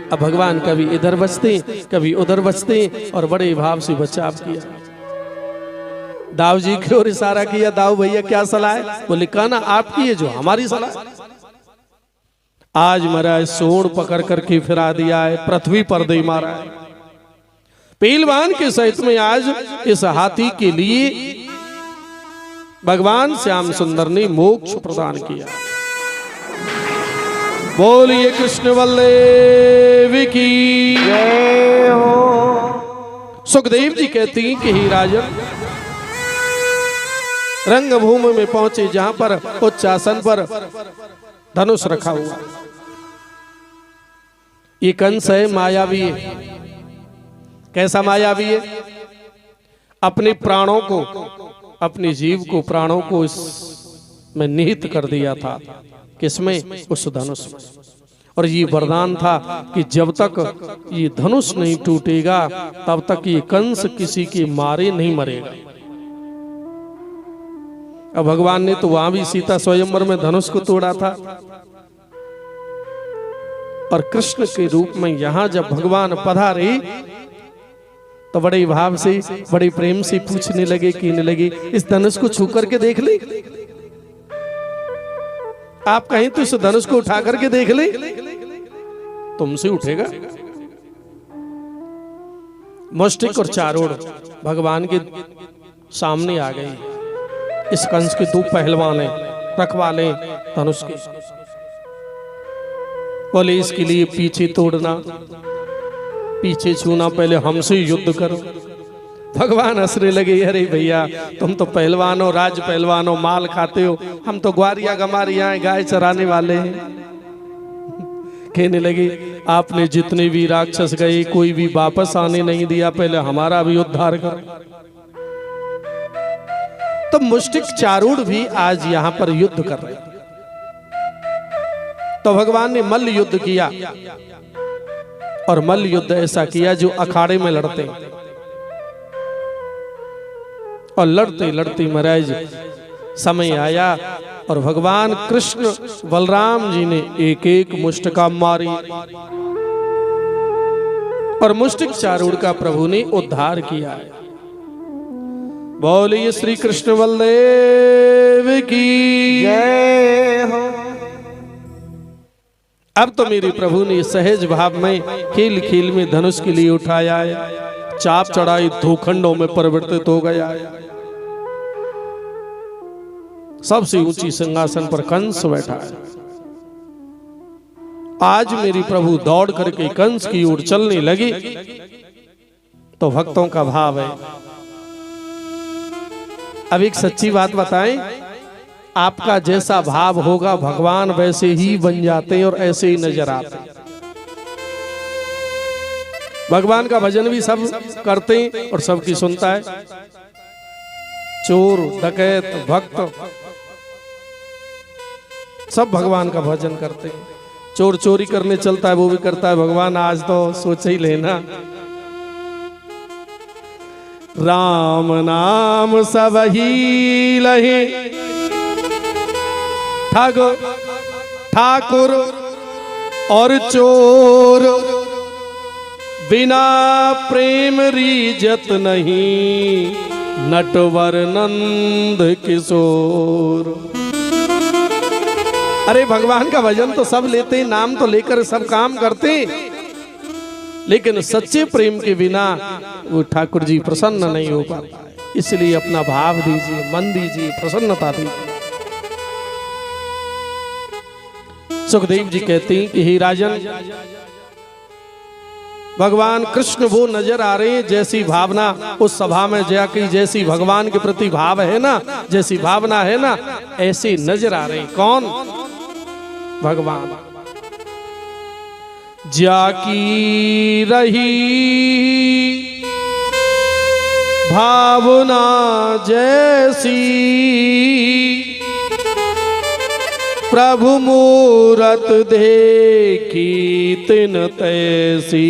अब भगवान कभी इधर बचते कभी उधर बचते और बड़े भाव से बचाव किया। दाऊ जी की ओर इशारा किया, दाऊ भैया क्या सलाह है? बोले कहना आपकी है, जो हमारी सलाह। आज महाराज सोड़ पकड़ करके फिरा दिया है, पृथ्वी पर दे मारा है। पहलवान के सहित में आज इस हाथी के लिए भगवान श्याम सुंदर ने मोक्ष प्रदान किया। बोलिए कृष्ण बलदेव की जय हो। सुखदेव जी कहती हैं कि हे राजन, रंगभूमि में पहुंचे जहां पर उच्चासन पर धनुष रखा हुआ। ये कंस है, मायावी है। कैसा मायावी है? अपने प्राणों को, अपने जीव को, प्राणों को इसमें निहित कर दिया था। किसमें? उस धनुष में। और ये वरदान था कि जब तक ये धनुष नहीं टूटेगा तब तक ये कंस किसी के मारे नहीं मरेगा। अब भगवान ने तो वहां भी सीता स्वयंवर में धनुष को तोड़ा था, और कृष्ण के रूप में यहां जब भगवान पधारे तो बड़े भाव से, बड़े प्रेम से पूछने लगे, कहने लगे इस धनुष को छू करके देख ले। आप कहीं तो इस धनुष को उठा करके देख ले, तुमसे उठेगा। मुष्टिक और चारोड़ भगवान के सामने आ गए। इस कंस के 2 पहलवान रखवाले धनुष के। बोले इसके लिए पीछे तोड़ना, पीछे छूना, पहले हमसे युद्ध करो। भगवान हंसने लगे, अरे भैया तुम तो पहलवान हो, राज पहलवान हो, माल खाते हो, हम तो ग्वारिया गमारिया गाय चराने वाले हैं। कहने लगे आपने जितने भी राक्षस गए कोई भी वापस आने नहीं दिया, पहले हमारा भी उद्धार करो। तो मुष्टिक चारूढ़ भी आज यहां पर युद्ध कर रहे। तो भगवान ने मल्ल युद्ध किया, और मल्ल युद्ध ऐसा किया जो अखाड़े में लड़ते, और लड़ते लड़ते महाराज समय आया और भगवान कृष्ण बलराम जी ने एक एक मुष्टिका मारी, और मुष्टिक चारूढ़ का प्रभु ने उद्धार किया है। बोलिए श्री कृष्ण बलदेव की जय हो। अब तो मेरे प्रभु ने सहज भाव में खेल खेल में धनुष के लिए उठाया है, चाप चढ़ाई 2 खंडों में परिवर्तित हो गया है। सबसे ऊंची सिंहासन पर कंस बैठा है। आज मेरी प्रभु दौड़ करके कंस की ओर चलने लगी तो भक्तों का भाव है। अब एक सच्ची बात बताएं, आपका जैसा भाव होगा भगवान वैसे ही बन जाते हैं और ऐसे ही नजर आते हैं। भगवान का भजन भी सब करते हैं और सबकी सुनता है। चोर, डकैत, भक्त सब भगवान का भजन करते हैं। चोर चोरी करने चलता है वो भी करता है, भगवान आज तो सोच ही लेना। राम नाम सबही लहे। ठाकुर और चोर बिना प्रेम रीजत नहीं, नटवर नंद किशोर। अरे भगवान का भजन तो सब लेते, नाम तो लेकर सब काम करते, लेकिन सच्चे प्रेम के बिना वो ठाकुर जी प्रसन्न नहीं हो पाता। इसलिए अपना भाव दीजिए, मन दीजिए, प्रसन्नता दीजिए। सुखदेव जी कहते हैं कि हे राजन, भगवान कृष्ण वो नजर आ रहे हैं जैसी भावना उस सभा में जाके जैसी भगवान के प्रति भाव है ना, जैसी भावना है ना, ऐसे नजर आ रहे हैं। कौन? भगवान। जाकी रही भावना जैसी, प्रभु मूरत देखी तिन तैसी।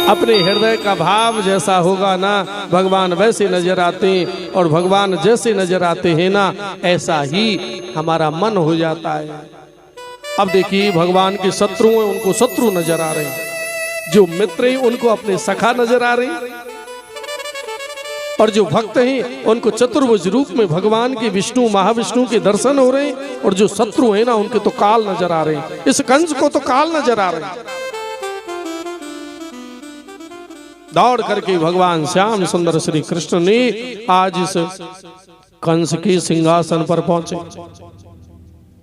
अपने हृदय का भाव जैसा होगा ना, भगवान वैसे नजर आते हैं, और भगवान जैसे नजर आते हैं ना, ऐसा ही हमारा मन हो जाता है। अब देखिए, भगवान के शत्रु हैं, उनको शत्रु नजर आ रहे हैं, जो मित्र हैं उनको अपने सखा नजर आ रहे हैं, और जो भक्त हैं उनको चतुर्भुज रूप में भगवान के विष्णु महाविष्णु के दर्शन हो रहे हैं, और जो शत्रु हैं ना उनके तो काल नजर आ रहे हैं। इस कंस को तो काल नजर आ रहे हैं। दौड़ करके भगवान श्याम सुंदर श्री कृष्ण ने आज इस कंस के सिंहासन पर पहुंचे।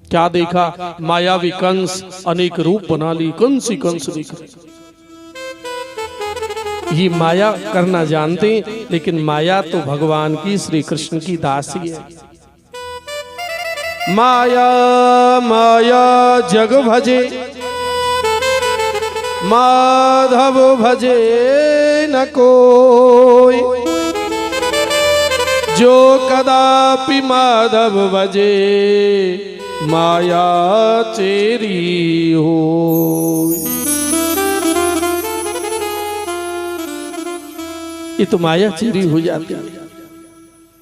क्या देखा? मायावी कंस अनेक रूप बना ली, कंस ही कंस दिख रहे। ये माया करना जानते, लेकिन माया तो भगवान की श्री कृष्ण की दासी है। माया माया जग भजे, माधव भजे न कोई, जो कदापि माधव भजे माया चेरी हो। ये तो माया चेरी हो जाती है।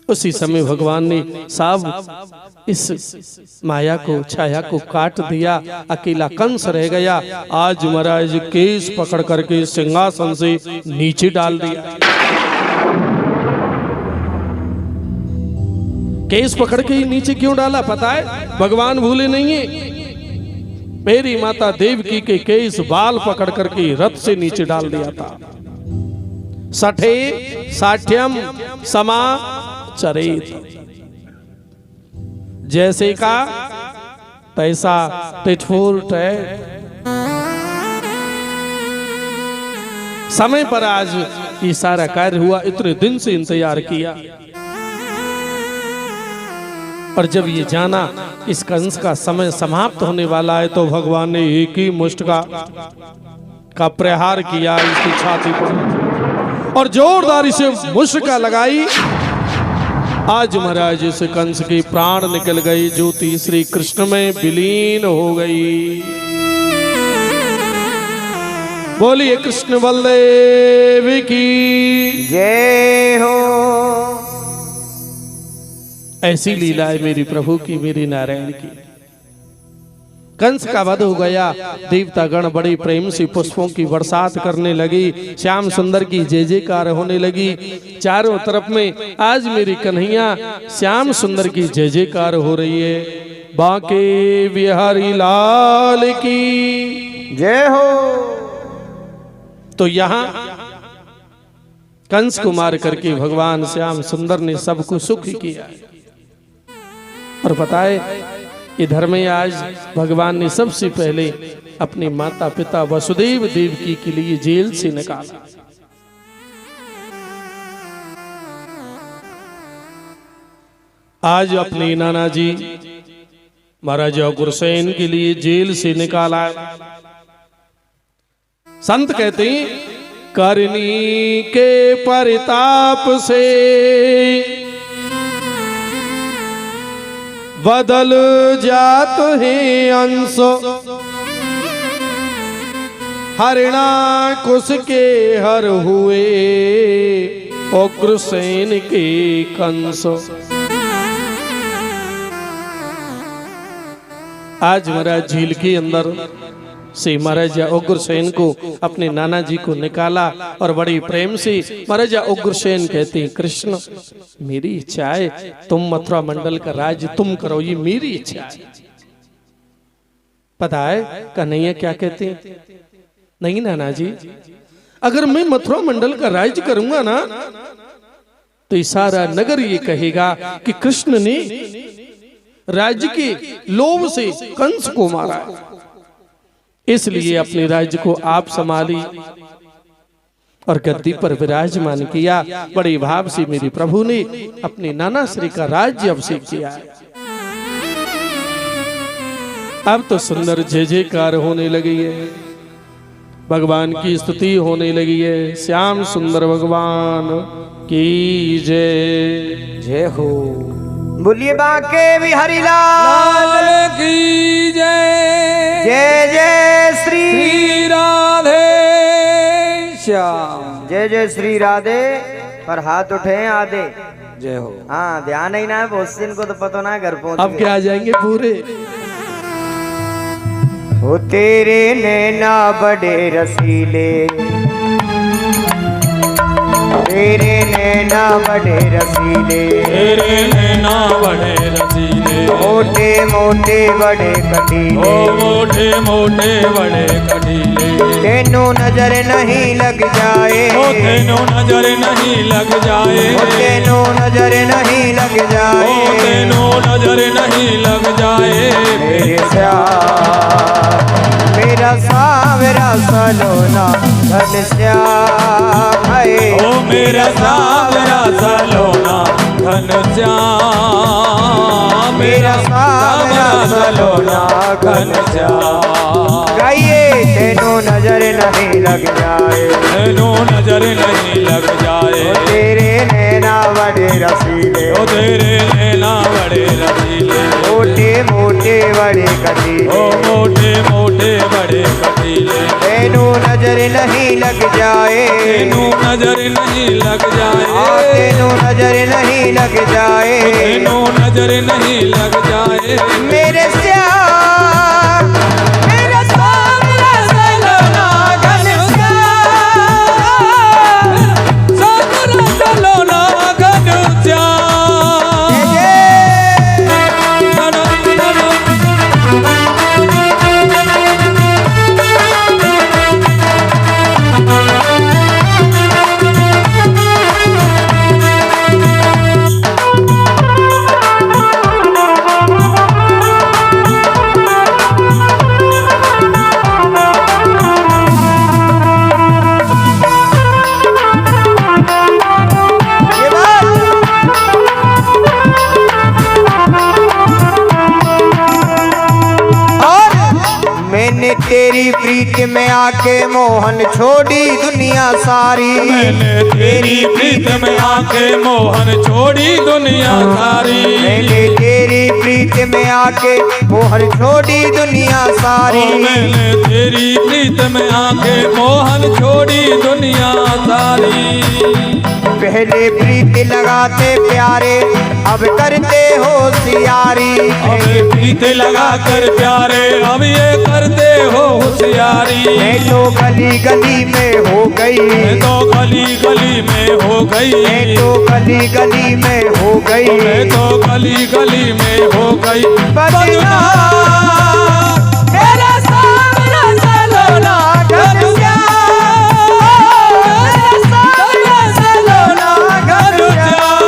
उसी समय भगवान ने साब इस माया को, छाया को काट दिया, अकेला कंस रह गया। आज महाराज केस पकड़ करके सिंहासन से नीचे डाल दिया। केस पकड़ के ही नीचे क्यों डाला पता है? भगवान भूले नहीं है। मेरी माता देवकी के केस बाल पकड़ करके रथ से नीचे डाल दिया था। सठे साठ्यम समा चरित, जैसे का तैसा टिटफोट है। समय पर आज ये सारा कार्य हुआ, इतने दिन से इंतजार किया, और जब ये जाना इस कंस का समय समाप्त होने वाला है, तो भगवान ने एक ही मुष्ट का प्रहार किया इसकी छाती पर, और जोरदार से मुष्का लगाई। आज महाराज इस कंस के प्राण निकल गई, ज्योति श्री कृष्ण में विलीन हो गई। बोलिए कृष्ण बलदेव की जय हो। ऐसी लीला है मेरी प्रभु की, मेरी नारायण की। कंस का वध हो गया। देवता गण बड़े प्रेम से पुष्पों की बरसात करने लगी। श्याम सुंदर की जय जयकार होने लगी चारों तरफ में। आज मेरी कन्हैया श्याम सुंदर की जय जयकार हो रही है। बांके बिहारी लाल की जय हो। तो यहाँ कंस को मार करके भगवान श्याम सुंदर ने सबको सुख किया। और बताए इधर में आज भगवान ने सबसे पहले अपने माता पिता वसुदेव देवकी के लिए जेल से निकाला। आज अपने नाना जी महाराजा गुरसेन के लिए जेल से निकाला। संत कहते हैं करनी के परिताप से बदल जात है अंश, हरिणा कुश के हर हुए उग्रसेन के कंस। आज महाराज झील के अंदर से महाराजा उग्रसेन को अपने नाना जी को निकाला और बड़ी प्रेम से महाराजा उग्रसेन कहते हैं, कृष्ण मेरी इच्छा है तुम मथुरा मंडल का राज्य तुम करो, ये मेरी इच्छा है। पता है कन्हैया क्या कहते हैं? नहीं नाना जी, अगर मैं मथुरा मंडल का राज्य करूंगा ना तो ये सारा नगर ये कहेगा कि कृष्ण ने राज्य के लोभ से कंस को मारा है, इसलिए अपने राज्य को आप संभाली और गद्दी पर विराजमान किया। बड़े भाव से मेरे प्रभु ने अपने नाना श्री का राज्य अभिषेक किया है। अब तो सुंदर जय जयकार होने लगी है, भगवान की स्तुति होने लगी है। श्याम सुंदर भगवान की जय। जय हो। बोलिए बांके बिहारी लाल लाल की जय। जय जय श्री राधे श्याम। जय जय श्री राधे। पर हाथ उठे आधे। जय हो। हाँ ध्यान ही ना है, बहुत दिन को तो पता ना घर पहुंच अब क्या आ जाएंगे पूरे। हो तेरे नैना बड़े रसीले, तेरे नैना बड़े रसीले, तेरे नैना बड़े रसीले, मोटे मोटे बड़े कटीले, ओ मोटे मोटे बड़े कटीले, तेनू नजर नहीं लग जाए, ओ तेनू नजर नहीं लग जाए, ओ तेनू नजर नहीं लग जाए, ओ तेनू नजर नहीं लग जाए। मेरे श्याम मेरा सावरा सलोना घनश्याम है, ओ मेरा सावरा सलोना घनश्याम, मेरा सावरा सलोना घनश्याम। गाइए तेनू नजर नहीं लग जाए, तेनू नजर नहीं लग जाए, ओ तेरे नैना बड़े रसीले, ओ तेरे नैना बड़े रसीले, मोटे मोटे बड़े कटीले, ओ मोटे मोटे बड़े कटीले, तेनू नजर नहीं लग जाए, तेनू नजर नहीं लग जाए, तेनू नजर नहीं लग जाए, तेनू नजर नहीं लग जाए। मेरे श्याम मेरा सावरा सलोना घनश्याम, सावरा सलोना घनश्याम। मैंने तेरी प्रीत में आके मोहन छोड़ी दुनिया सारी, मैंने तेरी प्रीत में आके मोहन छोड़ी दुनिया सारी, मैंने तेरी प्रीत में आके मोहन छोड़ी दुनिया सारी, ओ मैंने तेरी प्रीत में आके मोहन छोड़ी दुनिया सारी। पहले प्रीत लगाते प्यारे अब करते हो सियारी, अब प्रीत लगा कर प्यारे अब ये करते हो होशियारी। मैं तो गली गली में हो गई, मैं तो गली गली में हो गई, मैं तो गली गली में हो गई, मैं तो गली गली में हो गई बदनाम। मेरा सावरा सलोना घनश्याम, मेरा सावरा सलोना घनश्याम,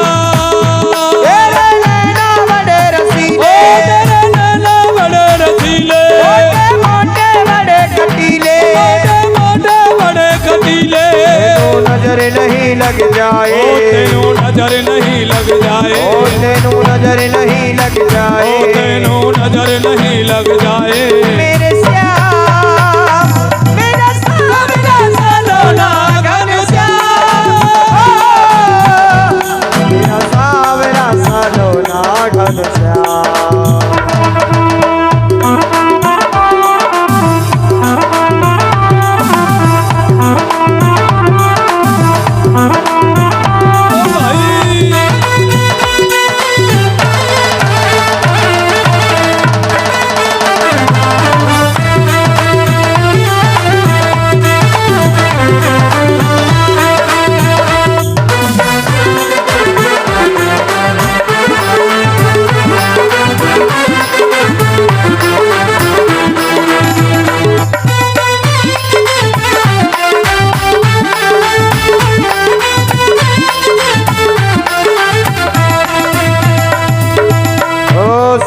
तेरे नैना बड़े रसीले, तेरे नैना बड़े रसीले, मोटे मोटे बड़े कटीले, मोटे मोटे बड़े कटीले, तेनू नजर नहीं लग जाए, ओ तेनू नजर नहीं लग जाए, ओ तेनू नजर नहीं लग जाए, ओ तेनू नजर नहीं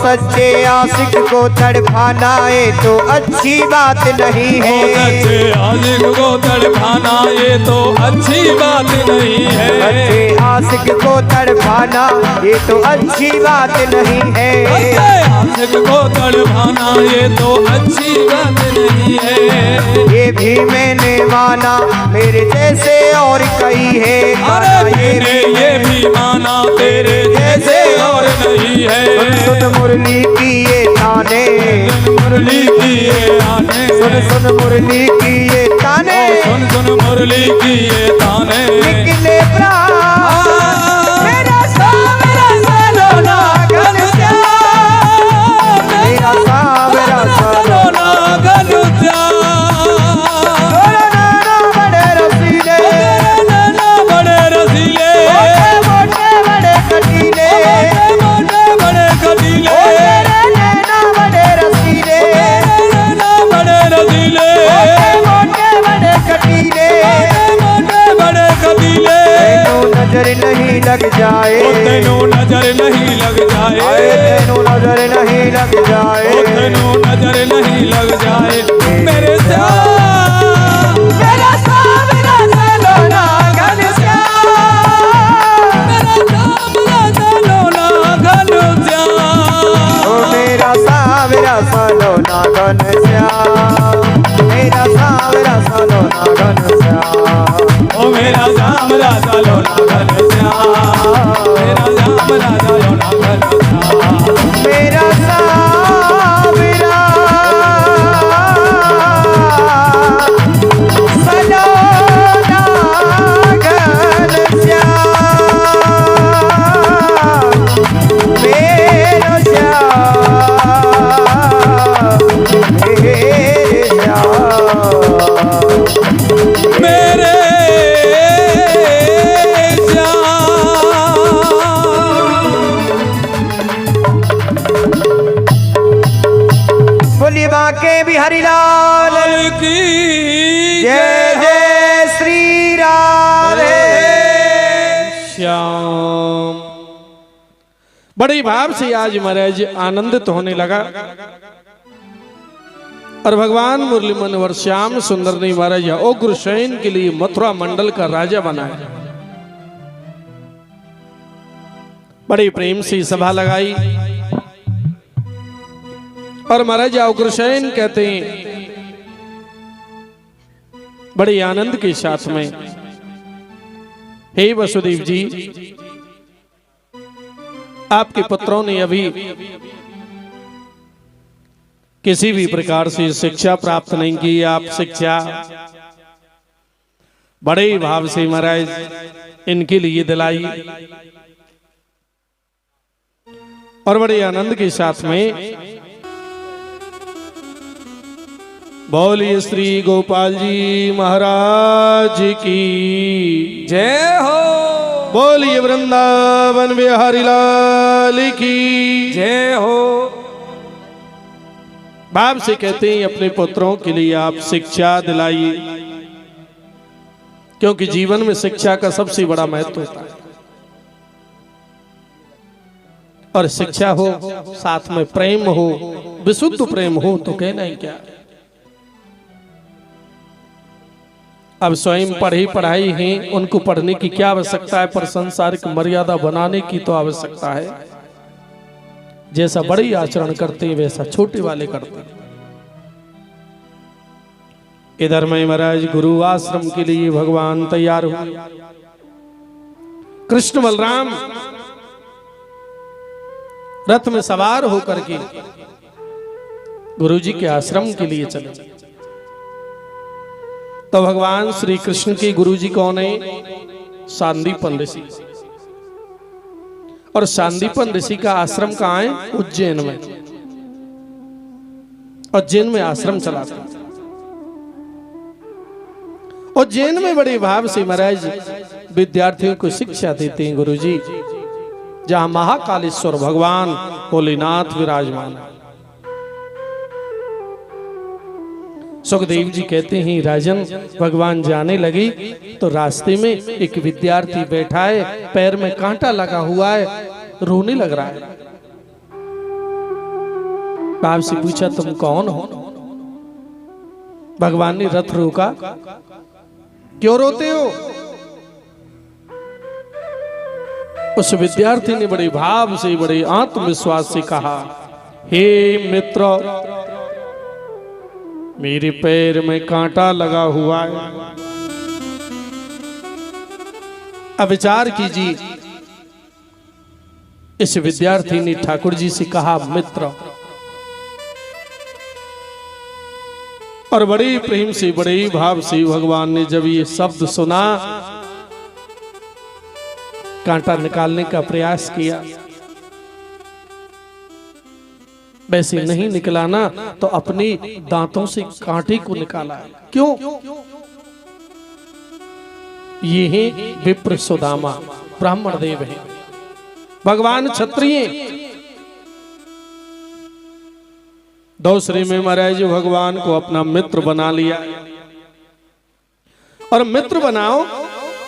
सच्चे आशिक को तड़पाना ये तो अच्छी बात नहीं ओ है। सच्चे आशिक को तड़पाना ये तो अच्छी बात नहीं है। सच्चे आशिक को तड़पाना ये तो अच्छी बात नहीं है। सच्चे आशिक को तड़पाना ये तो अच्छी बात नहीं है। ये भी मैंने माना मेरे जैसे और कई है। अरे मैंने ये भी माना तेरे जैसे और नहीं है। सुन सुन मुरली की ये ताने, मुरली की ये आने, सुन सुन मुरली की ये ताने, सुन सुन मुरली की ये ताने। निकले प्राण मेरा सालोना घनश्याम, मेरा सालोना बड़े रसीले, बड़े रसीले, मोटे बड़े कटीले, बड़े कटीले, नैना बड़े रसीले, बड़े रसीले, मोटे बड़े कटीले, बड़े कटीले। तेनू नजर नहीं लग जाए, तेनू नजर नहीं लग जाए, तेनू नजर नहीं लग जाए, तेनू नजर नहीं लग जाए। मेरे श्याम, मेरा सालोना घनश्याम, लोना घनश्याम। ओ मेरा सालोना घनश्याम, मेरा सालोना घनश्याम, ओ मेरा श्याम राजा लोना घनश्याम, मेरा श्याम राजा लोना घनश्याम। मेरा सलोना घनश्याम, मेरा मेरे बोलिए बांके बिहारी लाल की जय जय श्री राधे श्याम। बड़े भाव से आज महाराज आनंदित होने लगा और भगवान मुरली मनोहर श्याम सुंदर ने महाराज उग्रसेन के लिए मथुरा मंडल का राजा बनाया। बड़े प्रेम से सभा लगाई और महाराज उग्रसेन कहते हैं बड़े आनंद के साथ में, हे वसुदेव जी, आपके पुत्रों ने अभी किसी भी प्रकार से शिक्षा प्राप्त नहीं की। आप शिक्षा बड़े भाव से महाराज इनके लिए दिलाई और बड़े आनंद के साथ में बोलिए श्री गोपाल जी महाराज की जय हो, बोलिए वृंदावन बिहारी लाल की जय हो। बाप से कहते हैं अपने पुत्रों के लिए आप शिक्षा दिलाइए, क्योंकि जीवन में शिक्षा का सबसे बड़ा महत्व होता है। और शिक्षा हो, साथ में प्रेम हो, विशुद्ध प्रेम हो तो कहना ही क्या। अब स्वयं पढ़ी पढ़ाई हैं, उनको पढ़ने की क्या आवश्यकता है, पर संसारिक मर्यादा बनाने की तो आवश्यकता है। जैसा बड़े आचरण करते हैं वैसा छोटे वाले करते हैं। इधर में महाराज गुरु आश्रम के लिए भगवान तैयार हुए। कृष्ण बलराम रथ में सवार होकर के गुरु जी के आश्रम के लिए चले। तो भगवान श्री कृष्ण के गुरु जी कौन है? सांदीपन ऋषि। और सांदीपन ऋषि का आश्रम कहाँ है? उज्जैन में। उज्जैन में आश्रम चलाते हैं। उज्जैन में बड़े भाव से महाराज विद्यार्थियों को शिक्षा देते हैं गुरुजी, जहां महाकालेश्वर भगवान भोलेनाथ विराजमान है। सुखदेव जी कहते हैं राजन, भगवान जाने लगी तो रास्ते में एक विद्यार्थी बैठा है, पैर में कांटा लगा हुआ है, रोने लग रहा है। बाप से पूछा तुम कौन हो? भगवान ने रथ रोका। क्यों रोते हो? उस विद्यार्थी ने बड़े भाव से, बड़े आत्मविश्वास से कहा, हे मित्र, मेरे पैर में कांटा लगा हुआ है। अब विचार कीजिए, इस विद्यार्थी ने ठाकुर जी से कहा मित्र, और बड़े प्रेम से, बड़े भाव से भगवान ने जब ये शब्द सुना, कांटा निकालने का प्रयास किया। वैसे नहीं निकला ना तो अपने दांतों से कांटे को निकाला। क्यों? ये है विप्र सुदामा, ब्राह्मण देव है, भगवान क्षत्रिय। दूसरे में महाराज भगवान को अपना मित्र बना लिया। और मित्र बनाओ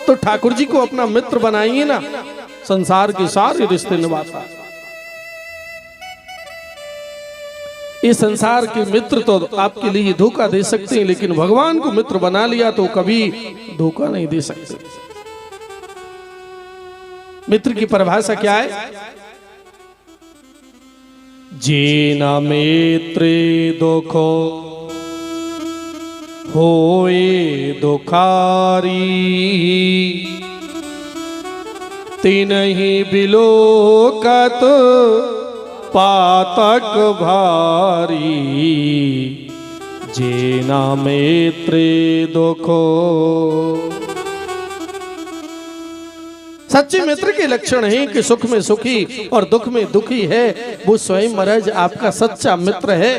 तो ठाकुर जी को अपना मित्र बनाइए ना, संसार के सारे रिश्ते निभाता। ये संसार के मित्र तो आपके लिए धोखा दे सकते हैं, लेकिन भगवान को मित्र बना लिया तो कभी धोखा नहीं दे सकते। मित्र की परिभाषा क्या है? जेना मित्रे दुखो होए दुखारी, तिनहि बिलोकत पातक भारी। जेना मित्रे दुखो। सच्चे मित्र के लक्षण है कि सुख में सुखी और दुख में दुखी है, वो स्वयं महाराज आपका सच्चा मित्र है,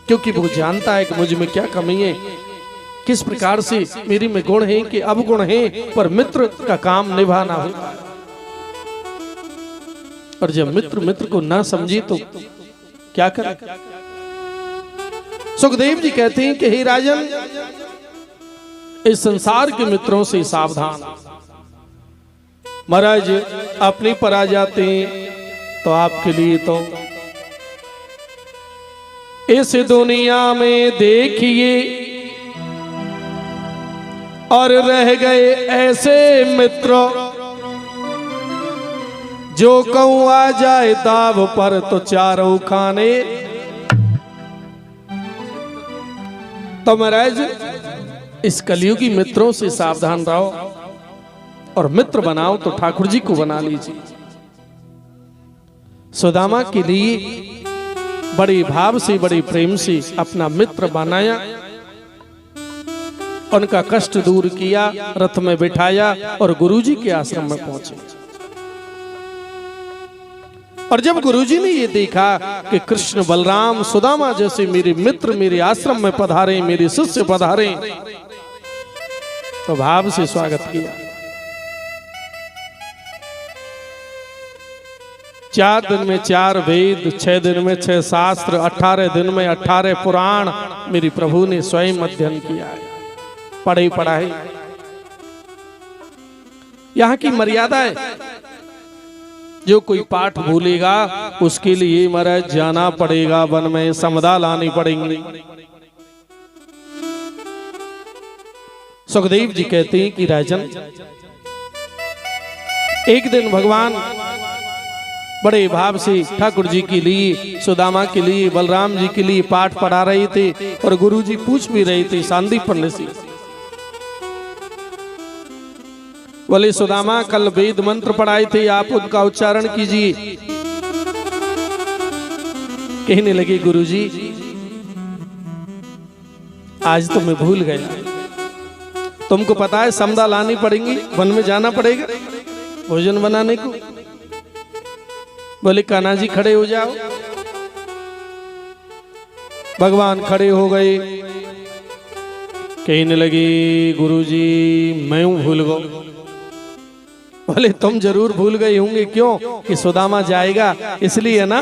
क्योंकि वो जानता है कि मुझ में क्या कमी है, किस प्रकार से मेरी में गुण है कि अवगुण है, पर मित्र का काम निभाना होता है। और जब मित्र मित्र को ना समझे तो क्या करे? सुखदेव जी कहते हैं कि हे राजन, इस संसार के मित्रों से सावधान। महाराज अपनी पर आ जाते हैं तो आपके लिए तो इस दुनिया में देखिए और रह गए ऐसे मित्र, जो कहूं आ जाए दाव पर तो चारों खाने। तो महाराज इस कलयुगी मित्रों से सावधान रहो, और मित्र बनाओ तो ठाकुर जी को बना लीजिए। सुदामा के लिए बड़े भाव से, बड़े प्रेम से अपना मित्र बनाया, उनका कष्ट दूर किया, रथ में बिठाया और गुरुजी के आश्रम में पहुंचे। और जब गुरुजी ने ये देखा कि कृष्ण बलराम सुदामा जैसे मेरे मित्र मेरे आश्रम में पधारे, मेरे शिष्य पधारे, तो भाव से स्वागत किया। 4 दिन में 4 वेद, 6 दिन में 6 शास्त्र, 18 दिन में 18 पुराण मेरे प्रभु ने स्वयं अध्ययन किया है, पढ़े पढ़ाए। यहाँ की मर्यादा है, जो कोई पाठ भूलेगा उसके लिए महाराज जाना पड़ेगा, वन में समदा लानी पड़ेंगी। सुखदेव जी कहते हैं कि राजन, एक दिन भगवान बड़े भाव से ठाकुर जी के लिए, सुदामा के लिए, बलराम जी के लिए पाठ पढ़ा रहे थे, और गुरु जी पूछ भी रहे थे सांदीपन से, बोले सुदामा कल वेद मंत्र पढ़ाए थे, आप उनका उच्चारण कीजिए। कहने लगे गुरुजी, आज तो मैं भूल गया। तुमको पता है समदा लानी पड़ेंगी, वन में जाना पड़ेगा भोजन बनाने को। बोले कान्हा जी खड़े हो जाओ। भगवान खड़े हो गए, कहने लगे गुरुजी मैं भूल गया। बोले तुम जरूर भूल गए होंगे, क्यों? कि सुदामा जाएगा इसलिए ना।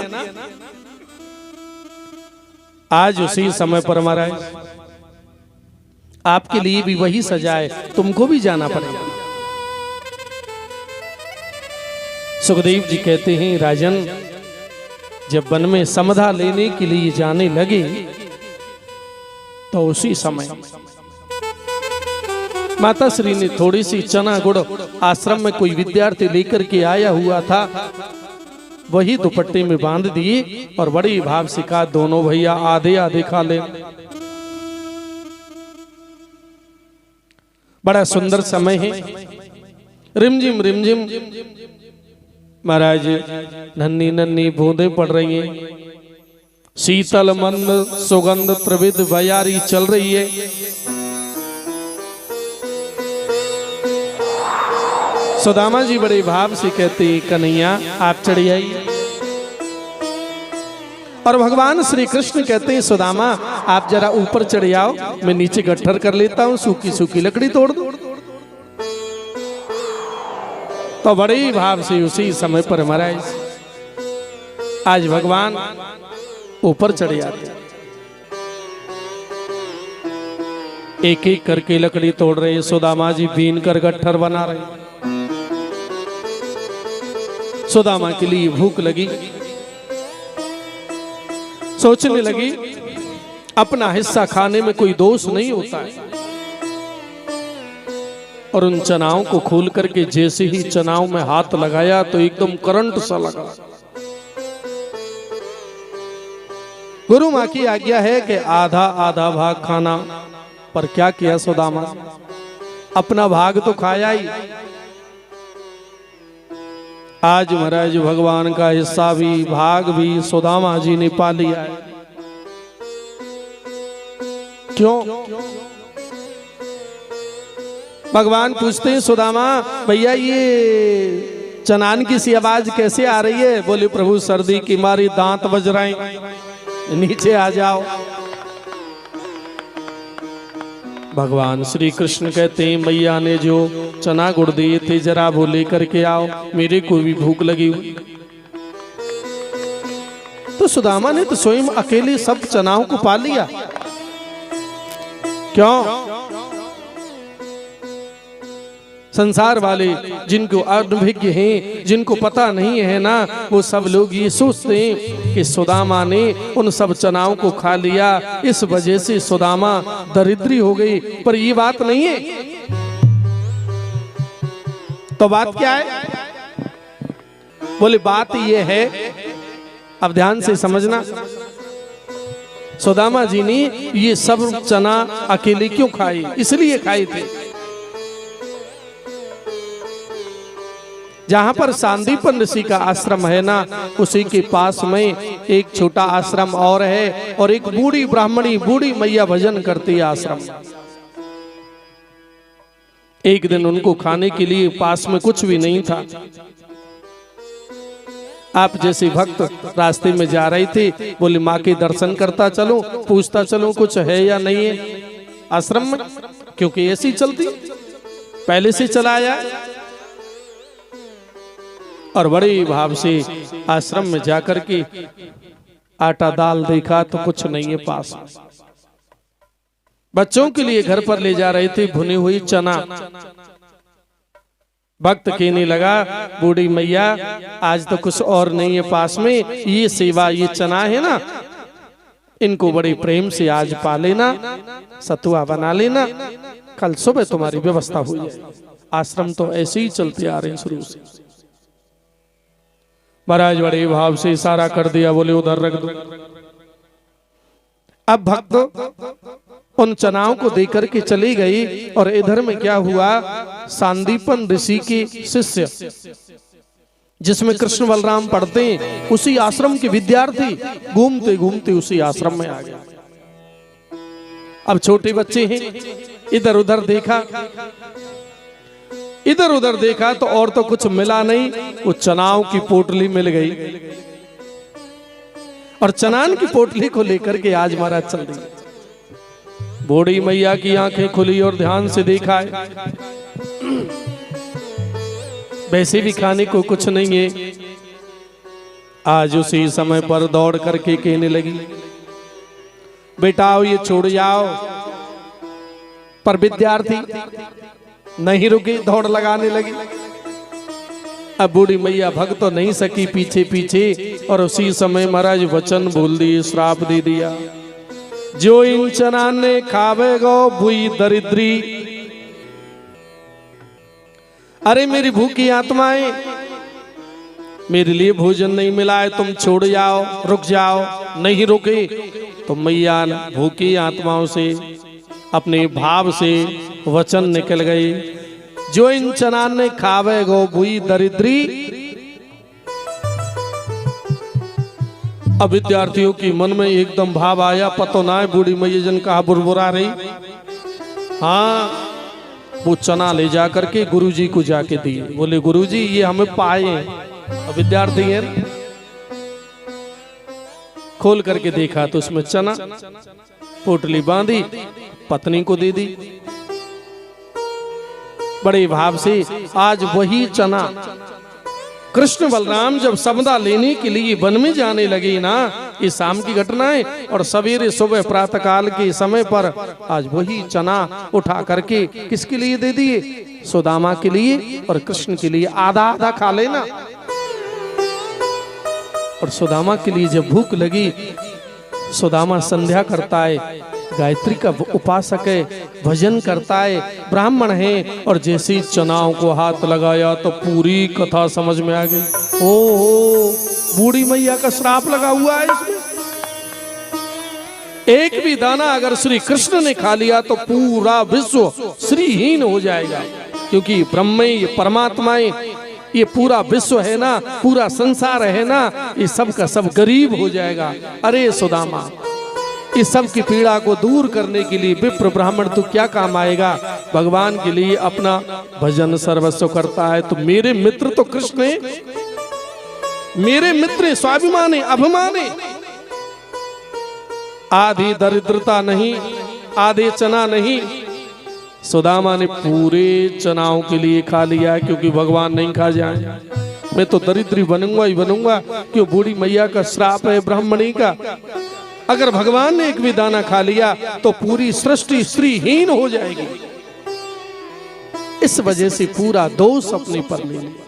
आज उसी समय पर हमारा आपके लिए भी वही सजाए, तुमको भी जाना पड़ेगा। सुखदेव जी कहते हैं राजन, जब वन में समधा लेने के लिए जाने लगे तो उसी समय माता श्री ने थोड़ी सी चना गुड़ आश्रम में कोई विद्यार्थी लेकर के आया हुआ था, वही दुपट्टे में बांध दिए और बड़ी भाव से कहा, दोनों भैया आधे आधे खा ले। बड़ा सुंदर समय है, रिमझिम रिमझिम महाराज नन्ही नन्ही बूंदें पड़ रही हैं, शीतल मंद सुगंध त्रिविध बयारी चल रही है। सुदामा जी बड़े भाव से कहते, कन्हैया आप चढ़ी आइए। और भगवान श्री कृष्ण कहते हैं, सुदामा आप जरा ऊपर चढ़े आओ, मैं नीचे गट्ठर कर लेता हूं, सूखी सूखी लकड़ी तोड़ दो। तो बड़े भाव से उसी समय पर महाराज आज भगवान ऊपर चढ़े आते, एक एक करके लकड़ी तोड़ रहे, सुदामा जी बीन कर गट्ठर बना रहे। सुदामा के लिए भूख लगी, सोचने लगी अपना हिस्सा खाने में कोई दोष नहीं होता है। और उन चनाओं को खोल करके जैसे ही चनाओं में हाथ लगाया तो एकदम करंट सा लगा। गुरु मां की आज्ञा है कि आधा आधा भाग खाना, पर क्या किया सुदामा, अपना भाग तो खाया ही। आज महाराज भगवान का हिस्सा भी भाग भी सुदामा जी ने पा लिया है। क्यों? भगवान पूछते हैं, सुदामा भैया ये चनान की सी आवाज कैसे आ रही है? बोले प्रभु सर्दी की मारी दांत बज रहे हैं, नीचे आ जाओ। भगवान श्री कृष्ण कहते हैं, मैया ने जो चना गुड़ दिए थे जरा वो लेकर के आओ, मेरे को भी भूख लगी हुई। तो सुदामा ने तो स्वयं अकेले सब चनाओं को पा लिया। क्यों? संसार वाले जिनको अनभिज्ञ हैं, जिनको पता नहीं है ना, वो सब लोग ये सोचते हैं कि सुदामा ने उन सब चनाओं को खा लिया, इस वजह से सुदामा दरिद्री हो गई। पर ये बात नहीं है। तो बात क्या है? बोले बात ये है, अब ध्यान से समझना, सुदामा जी ने ये सब चना अकेले क्यों खाए? इसलिए खाए थे जहां पर सांदीपन ऋषि का आश्रम है ना, उसी के पास में एक छोटा आश्रम और है, और एक बूढ़ी ब्राह्मणी, बूढ़ी मैया भजन करती है आश्रम। एक दिन उनको खाने के लिए पास में कुछ भी नहीं था। आप जैसे भक्त रास्ते में जा रहे थे, बोले माँ के दर्शन करता चलो, पूछता चलो कुछ है या नहीं है आश्रम में, क्योंकि ऐसी चलती पहले से चलाया। और बड़े भाव से आश्रम में जाकर के आटा दाल देखा तो कुछ नहीं है पास। बच्चों के लिए घर पर ले जा रहे थे भुनी हुई चना। भक्त कहने लगा, बूढ़ी मैया आज तो कुछ और नहीं है पास में, ये सेवा ये चना है ना, इनको बड़े प्रेम से आज पा लेना, सतुआ बना लेना, कल सुबह तुम्हारी व्यवस्था हो जाए। आश्रम तो ऐसे ही चलते आ रहे हैं शुरू से। महाराज बड़े भाव से इशारा कर दिया, बोले उधर रख दो। अब भक्त उन चनाओं को देकर के चली गई, और इधर में क्या हुआ, सांदीपन ऋषि के शिष्य जिसमें कृष्ण बलराम पढ़ते हैं, उसी आश्रम के विद्यार्थी घूमते घूमते उसी आश्रम में आ गए। अब छोटे बच्चे हैं, इधर उधर देखा, इधर उधर देखा तो और तो कुछ मिला नहीं, वो चनाओं की पोटली मिल गई। और चनान की पोटली को लेकर के आज महाराज चल दी। बूढ़ी मैया की आंखें खुली और ध्यान से देखा है, वैसे भी खाने को कुछ नहीं है। आज उसी समय पर दौड़ करके कहने लगी, बेटा ये छोड़ जाओ। पर विद्यार्थी नहीं रुकी, दौड़ लगाने लगी। अब बूढ़ी मैया भग तो नहीं सकी, पीछे पीछे और उसी समय महाराज वचन बोल दिए, श्राप दे दिया, जो इन चना ने खावे गो भूई दरिद्री। अरे मेरी भूखी आत्माएं, मेरे लिए भोजन नहीं मिला है, तुम छोड़ जाओ, रुक जाओ। नहीं रुके तो मैया भूखी आत्माओं से अपने भाव से वचन निकल गए, जो इन चना ने खावे गो भूई दरिद्री। अब विद्यार्थियों की मन में एकदम भाव आया, पतो ना है बूढ़ी मैया जन कहा बुरबुरा रही। हाँ, वो चना ले जा करके गुरुजी को जाके दिए, बोले गुरुजी ये हमें पाए हैं। विद्यार्थी है, खोल करके देखा तो उसमें चना, पोटली बांधी, पत्नी को दे दी। बड़े भाव से आज वही चना कृष्ण बलराम जब समदा लेने के लिए वन में जाने लगे ना, ये शाम की घटना है, और सवेरे सुबह प्रातः काल के समय पर आज वही चना उठा करके किसके लिए दे दिए? सुदामा के लिए और कृष्ण के लिए। आधा आधा खा लेना। और सुदामा के लिए जब भूख लगी, सुदामा संध्या करता है, गायत्री का उपासक है, भजन करता है, ब्राह्मण है, और जैसे ही चनाओं को हाथ लगाया तो पूरी कथा समझ में आ गई। ओ बूढ़ी मैया का श्राप लगा हुआ है इसमें। एक भी दाना अगर श्री कृष्ण ने खा लिया तो पूरा विश्व श्रीहीन हो जाएगा, क्योंकि ब्रह्म ये परमात्मा ये पूरा विश्व है ना, पूरा संसार है ना, ये सब का सब गरीब हो जाएगा। अरे सुदामा, इस सब की पीड़ा को दूर करने के लिए विप्र ब्राह्मण तो क्या काम आएगा? भगवान के लिए अपना भजन सर्वस्व करता है। तो मेरे मित्र तो कृष्ण है, मेरे मित्र स्वाभिमान है, अभिमान है। आधी दरिद्रता नहीं, आधे चना नहीं, सुदामा ने पूरे चनाओं के लिए खा लिया, क्योंकि भगवान नहीं खा जाए। मैं तो दरिद्री बनूंगा ही बनूंगा, क्यों बूढ़ी मैया का श्राप है ब्राह्मणी का। अगर भगवान ने एक भी दाना खा लिया तो पूरी सृष्टि श्रीहीन हो जाएगी। इस वजह से पूरा दोष अपने पर ले लिया।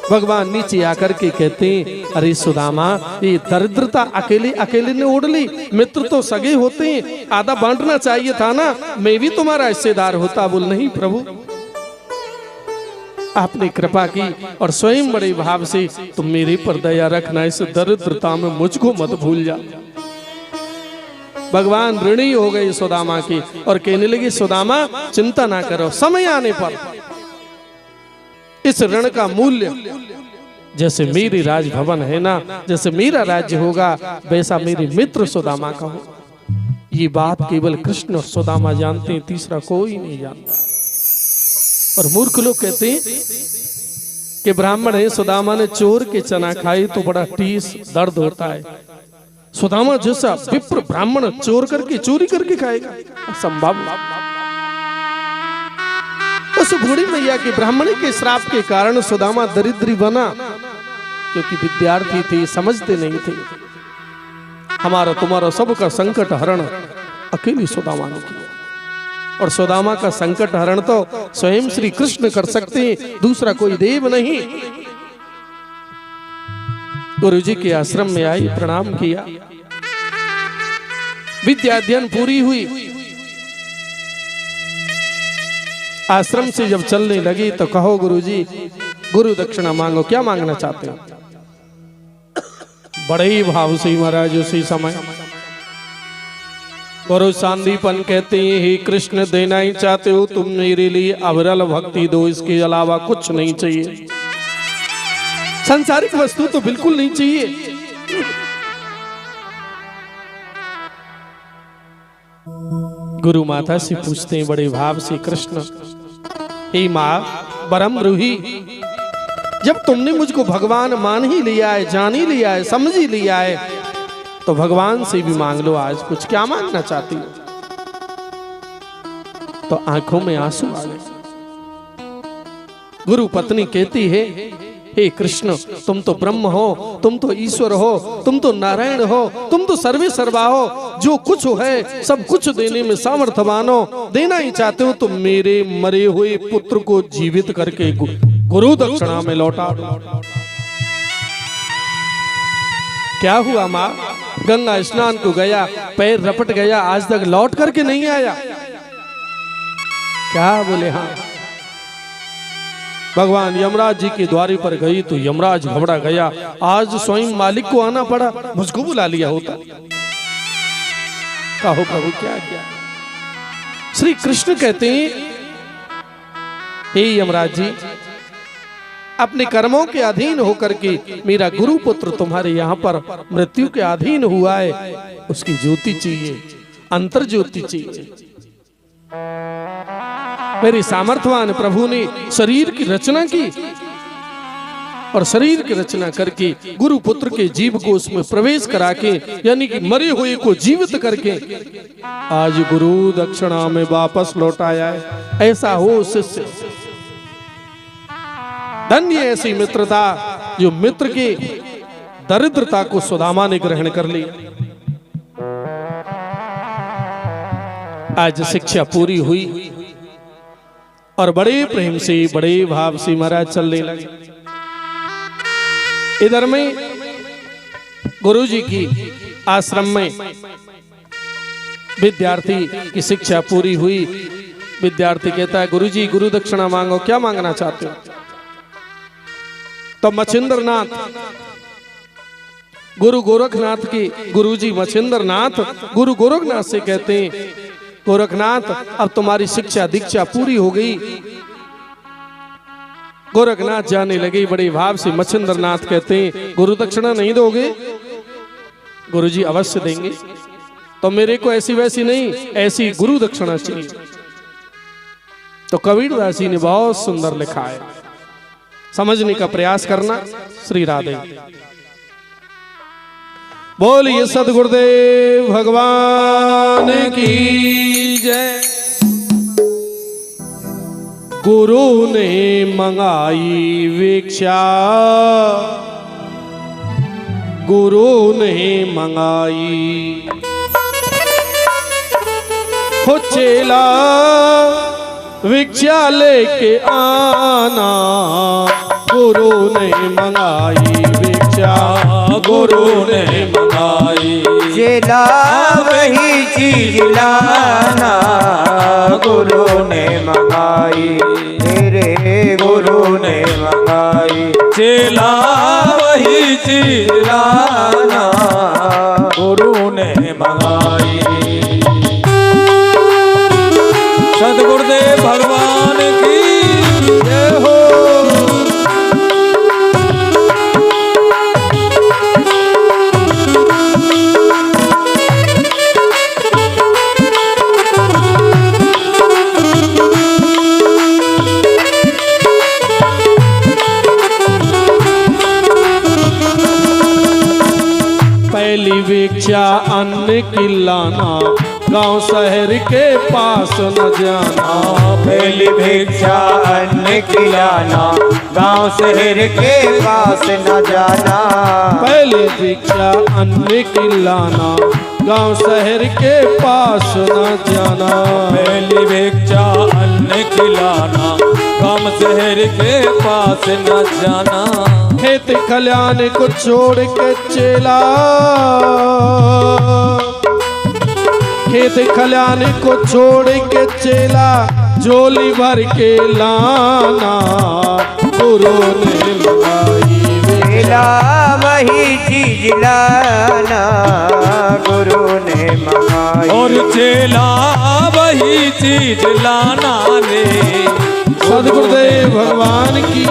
भगवान नीचे आकर के कहते हैं, अरे सुदामा, ये दरिद्रता अकेले अकेले ने ओढ़ ली, मित्र तो सगे होते हैं, आधा बांटना चाहिए था ना, मैं भी तुम्हारा हिस्सेदार होता। बोल नहीं प्रभु, आपने कृपा की और स्वयं बड़े भाव से तुम मेरे पर दया रखना, इस दरिद्रता में मुझको मत भूल जा। भगवान ऋणी हो गए सुदामा की और कहने लगे, सुदामा चिंता ना करो, समय आने पर इस ऋण का मूल्य, जैसे मेरी राजभवन है ना, जैसे मेरा राज्य होगा, वैसा मेरे मित्र सुदामा का हो। ये बात केवल कृष्ण और सुदामा जानते हैं, तीसरा कोई नहीं जानता। और मूर्ख लोग कहते हैं कि ब्राह्मण है, सुदामा ने चोर के चना खाई तो बड़ा टीस दर्द होता है। सुदामा जैसा विप्र ब्राह्मण चोर करके चोरी करके खाएगा? असंभव। उस बूढ़ी मैया की ब्राह्मणी के श्राप के कारण सुदामा दरिद्री बना, क्योंकि विद्यार्थी थे, समझते नहीं थे। हमारा तुम्हारा सबका संकट हरण अकेली सुदामा ने किया, और सुदामा का संकट हरण तो स्वयं श्री कृष्ण कर सकते हैं, दूसरा कोई देव नहीं। गुरु जी के आश्रम में आई, प्रणाम किया, विद्या अध्ययन पूरी हुई। आश्रम से जब चलने लगी तो कहो गुरु जी, गुरु दक्षिणा मांगो, क्या मांगना चाहते हो? बड़े ही भाव से महाराज उसी समय गुरु सांदीपन कहते हैं, हे कृष्ण, देना ही चाहते हो तुम मेरे लिए अविरल भक्ति दो, इसके अलावा कुछ नहीं चाहिए। सांसारिक वस्तु तो बिल्कुल नहीं चाहिए। गुरु माता से पूछते हैं बड़े भाव से, कृष्ण, हे माँ परम रूही, जब तुमने मुझको भगवान मान ही लिया है, जान ही लिया है, समझ ही लिया है, तो भगवान से भी मांग लो आज कुछ, क्या मांगना चाहती हो? तो आंखों में आंसू आ गए। गुरु पत्नी कहती है, हे कृष्ण, तुम तो ब्रह्म हो, तुम तो ईश्वर हो, तुम तो नारायण हो, तुम तो सर्वे सर्वा हो, जो कुछ है सब कुछ देने में सामर्थ्यवान हो। देना ही चाहते हो तो मेरे मरे हुए पुत्र को जीवित करके गुरु दक्षिणा में लौटा दो। क्या हुआ माँ? गंगा स्नान को गया, पैर रपट गया, आज तक लौट करके नहीं आया। क्या बोले? हाँ। भगवान यमराज जी के द्वारे पर गई तो यमराज घबरा गया, आज स्वयं मालिक को आना पड़ा, मुझको बुला लिया होता। कहो प्रभु क्या किया? श्री कृष्ण कहते हैं, हे यमराज जी, अपने कर्मों के अधीन होकर के मेरा गुरु पुत्र तुम्हारे यहाँ पर मृत्यु के अधीन हुआ है, उसकी ज्योति चाहिए, अंतर ज्योति चाहिए। मेरे सामर्थ्यवान प्रभु ने शरीर की रचना की और शरीर की रचना करके गुरु पुत्र के जीव को उसमें प्रवेश करा के, यानी कि मरे हुए को जीवित करके आज गुरु दक्षिणा में वापस लौटाया है। ऐसा हो शिष्य, धन्य ऐसी मित्रता जो मित्र के दरिद्रता को सुदामा ने ग्रहण कर ली। आज शिक्षा पूरी हुई और बड़े प्रेम से, बड़े भाव से महाराज चलने लगे। इधर में गुरु जी की आश्रम में विद्यार्थी की शिक्षा पूरी हुई। विद्यार्थी कहता है, गुरु जी गुरु दक्षिणा मांगो, क्या मांगना चाहते हो? तो मच्छिंद्र नाथ, गुरु गोरखनाथ के गुरु जी मच्छिंद्र नाथ गुरु गोरखनाथ से कहते हैं, गोरखनाथ अब तुम्हारी शिक्षा दीक्षा पूरी हो गई। गोरखनाथ जाने लगे बड़े भाव से। मच्छिंद्र नाथ कहते हैं, गुरु दक्षिणा नहीं दोगे? गुरु जी अवश्य देंगे। तो मेरे को ऐसी वैसी नहीं, ऐसी गुरु दक्षिणा चाहिए। तो कबीरदास जी ने बहुत सुंदर लिखा है, समझने का प्रयास करना। श्री राधे बोलिए सदगुरुदेव भगवान की जय। गुरु ने मंगाई भिक्षा, गुरु ने मंगाई हो चेला भिक्षा लेके आना, गुरु ने मंगाई भिक्षा, गुरु ने मंगाई चेला वही चीज लाना, गुरु ने मंगाई, तेरे गुरु ने मंगाई। चेला वही चीज लाना, गुरु ने मंगाई। सदगुरुदेव भगवान की जय हो। पहली भिक्षा अन्न की लाना, गांव शहर के पास न जाना। पहली भिक्षा अन्न खिलाना, गांव शहर के पास न जाना। पहली भिक्षा अन्न की लाना, गांव शहर के पास न जाना। पहली भिक्षा अन्न खिलाना, गांव शहर के पास न जाना। खेत खलियान को छोड़ के चेला, खेत खलियान को छोड़ के चेला झोली भर के लाना, गुरु ने मंगाई चेला वही चीज लाना, गुरु ने मंगाई। और चेला वही चीज लाना रे। सदगुरुदेव भगवान की।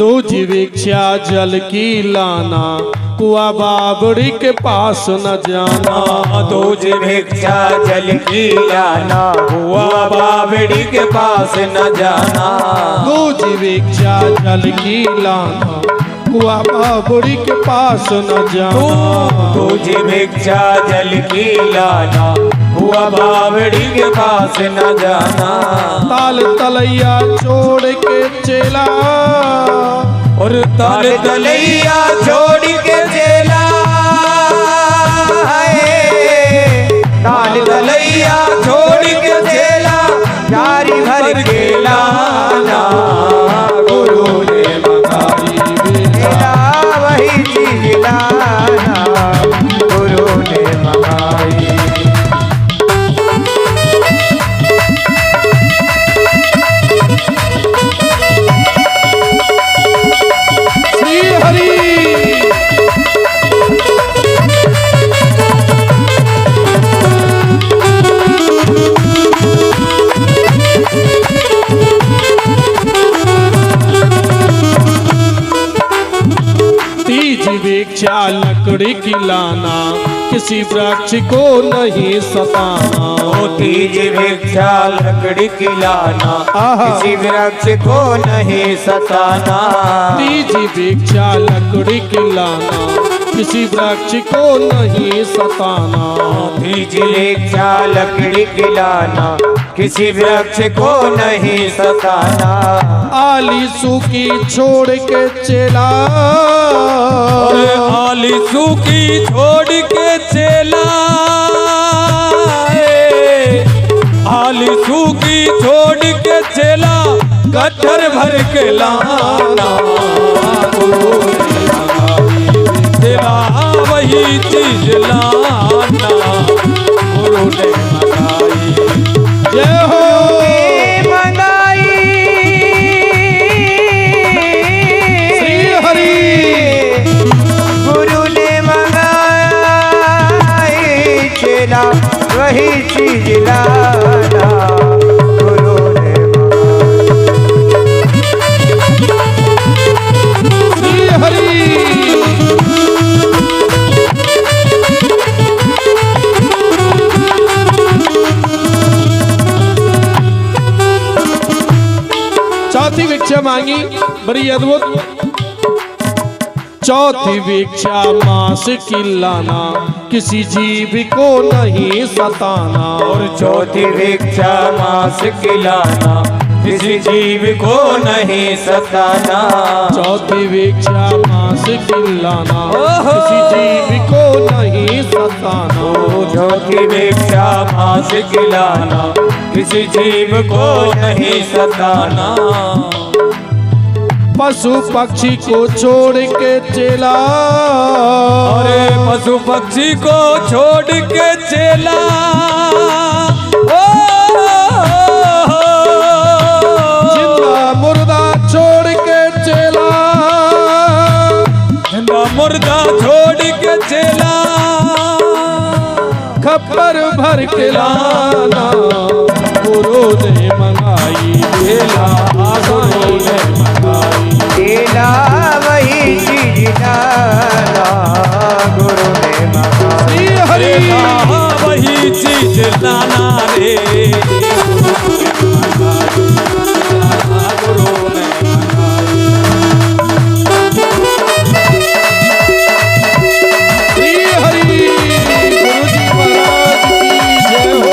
दूजी भिक्षा जल की लाना, कुआ बाबड़ी के पास न जाना। दूजी भिक्षा जल की लाना, हुआ बाबड़ी के पास न जाना। दूजी भिक्षा जल की लाना, कुआ बाबड़ी के पास न जाना। तुझे भिक्षा जल की लाना, हुआ बावड़ी के पास न जाना। ताल तलैया छोड़ के चेला, और ताल तलैया छोड़ के चेला, ताल तलैया छोड़ के चेला, जारी भर के लाना। गुरु ने मंगाई बेटा वही चीज लाना, गुरु ने मंगाई। श्री हरि तीज भिक्षा लकड़ी की लाना, किसी वृक्ष को नहीं सताना। तीज भिक्षा लकड़ी की लाना, आहा। किसी वृक्ष को नहीं सताना। तीज भिक्षा लकड़ी की लाना, किसी वृक्ष को नहीं सताना। तीज भिक्षा लकड़ी की लाना, किसी वृक्ष को नहीं सताना। आली सूखी छोड़ के चेला, आली सूखी छोड़ के चेला, आली सूखी छोड़ के चेला, कट्ठर भर के लाना। गुरु ने मंगाई चेला वही चीज लाना, गुरु ने मंगाई। जय हो श्री हरि। गुरु ने मंगाई चेला वही चीज लाना, गुरु ने श्री हरि। चौथी भिक्षा मांगी, बड़ी अद्भुत। चौथी भिक्षा मांस की लाना, किसी जीव को नहीं सताना। और चौथी भिक्षा मांस की लाना, किसी जीव को नहीं सताना। चौथी भिक्षा मांस की लाना, किसी जीव को नहीं सताना। चौथी भिक्षा मांस की लाना, किसी जीव को नहीं सताना। पशु पक्षी को छोड़ के चेला, अरे पशु पक्षी को छोड़ के चेला, ओ जिंदा मुर्दा छोड़ के चेला, जिंदा मुर्दा छोड़ के चेला, खप्पर भर के लाना। गुरु ने मंगाई बेला, गुरु ने मंगाई। चेला वही चीज लाना, गुरु ने मंगाई। श्री हरि। वही चीज लाना रे, गुरु ने मंगाई। श्री हरि। गुरु जी महाराज की जय हो।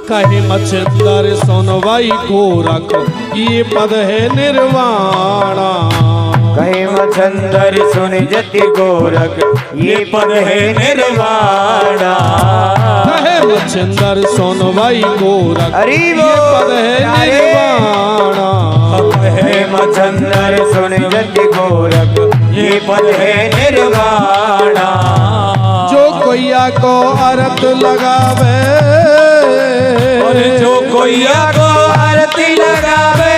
कहे मच्छिंदर सोनवाई को रखो, ये पद है निर्वाणा। कहे मच्छंदर सुन जति गोरख, ये पद है निर्वाणा। कहे मच्छिंदर सोनवाई को रखो, हरि ये बोल। पद है निर्वाणा। कहे मच्छंदर सुन जति गोरख, ये पद है निर्वाणा। जो कोइया को अर्थ लगावे, और जो कोइया को आरती लगावे,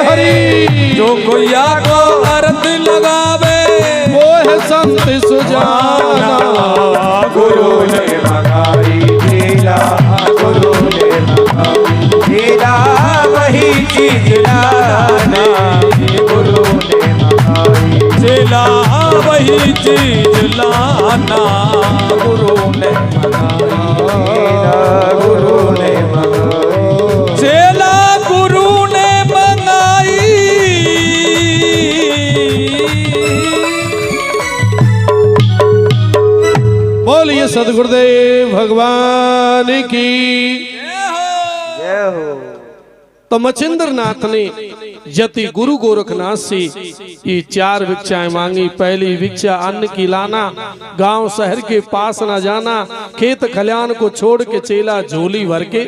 हरि। जो कोइया को आरती लगावे, वो है संत सुजाना। गुरु ने मंगाई चेला, गुरु ने मंगाई चेला। वही चीज लाना गुरु ने मंगाई। चेला वही चीज लाना गुरु ने मंगाई, गुरु ने मंगाई। चेला गुरु ने मंगाई। बोलिए सदगुरुदेव भगवान की। जय हो। तो मचिंद्र नाथ ने यति गुरु गोरखनाथ से ये 4 भिक्षाएं मांगी। पहली भिक्षा अन्न की लाना, गांव शहर के पास न जाना, खेत खलियान को छोड़ के चेला झोली भर के।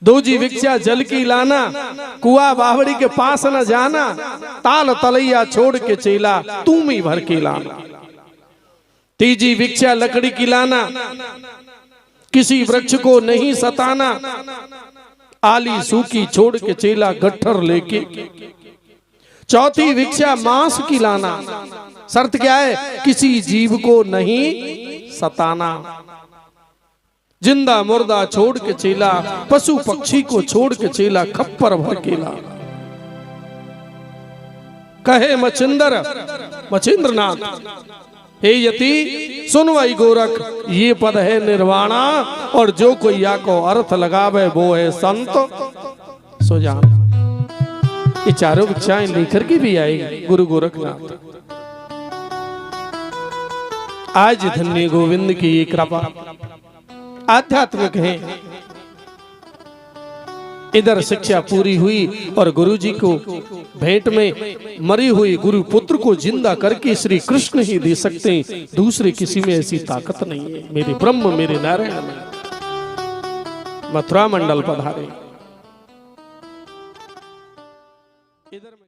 दूजी भिक्षा जल की लाना, कुआ बावड़ी के पास न जाना, ताल तलैया छोड़ के चेला तुम ही भर के लाना। तीजी भिक्षा लकड़ी की लाना, किसी वृक्ष को नहीं सताना, आली सूखी छोड़ के चेला गट्ठर लेके। चौथी भिक्षा मांस की लाना, शर्त क्या है? किसी जीव को नहीं सताना। जिंदा मुर्दा छोड़ के चेला, पशु पक्षी को छोड़ के चेला खप्पर भर के लाना। कहे मचिंद्र नाथ, हे यति सुन वही गोरख, ये पद है निर्वाणा, और जो कोई या को अर्थ लगावे वो है संत सो जान। ये 4 भिक्षाएं लेकर के भी आएगी गुरु गोरखनाथ। आज धन्य गोविंद की ये कृपा आध्यात्मिक है। इधर शिक्षा पूरी हुई और गुरु जी को भेंट में मरी हुई गुरु पुत्र को जिंदा करके श्री कृष्ण ही दे सकते हैं, दूसरे किसी में ऐसी ताकत नहीं है। मेरे ब्रह्म मेरे नारायण मथुरा मंडल पधारे।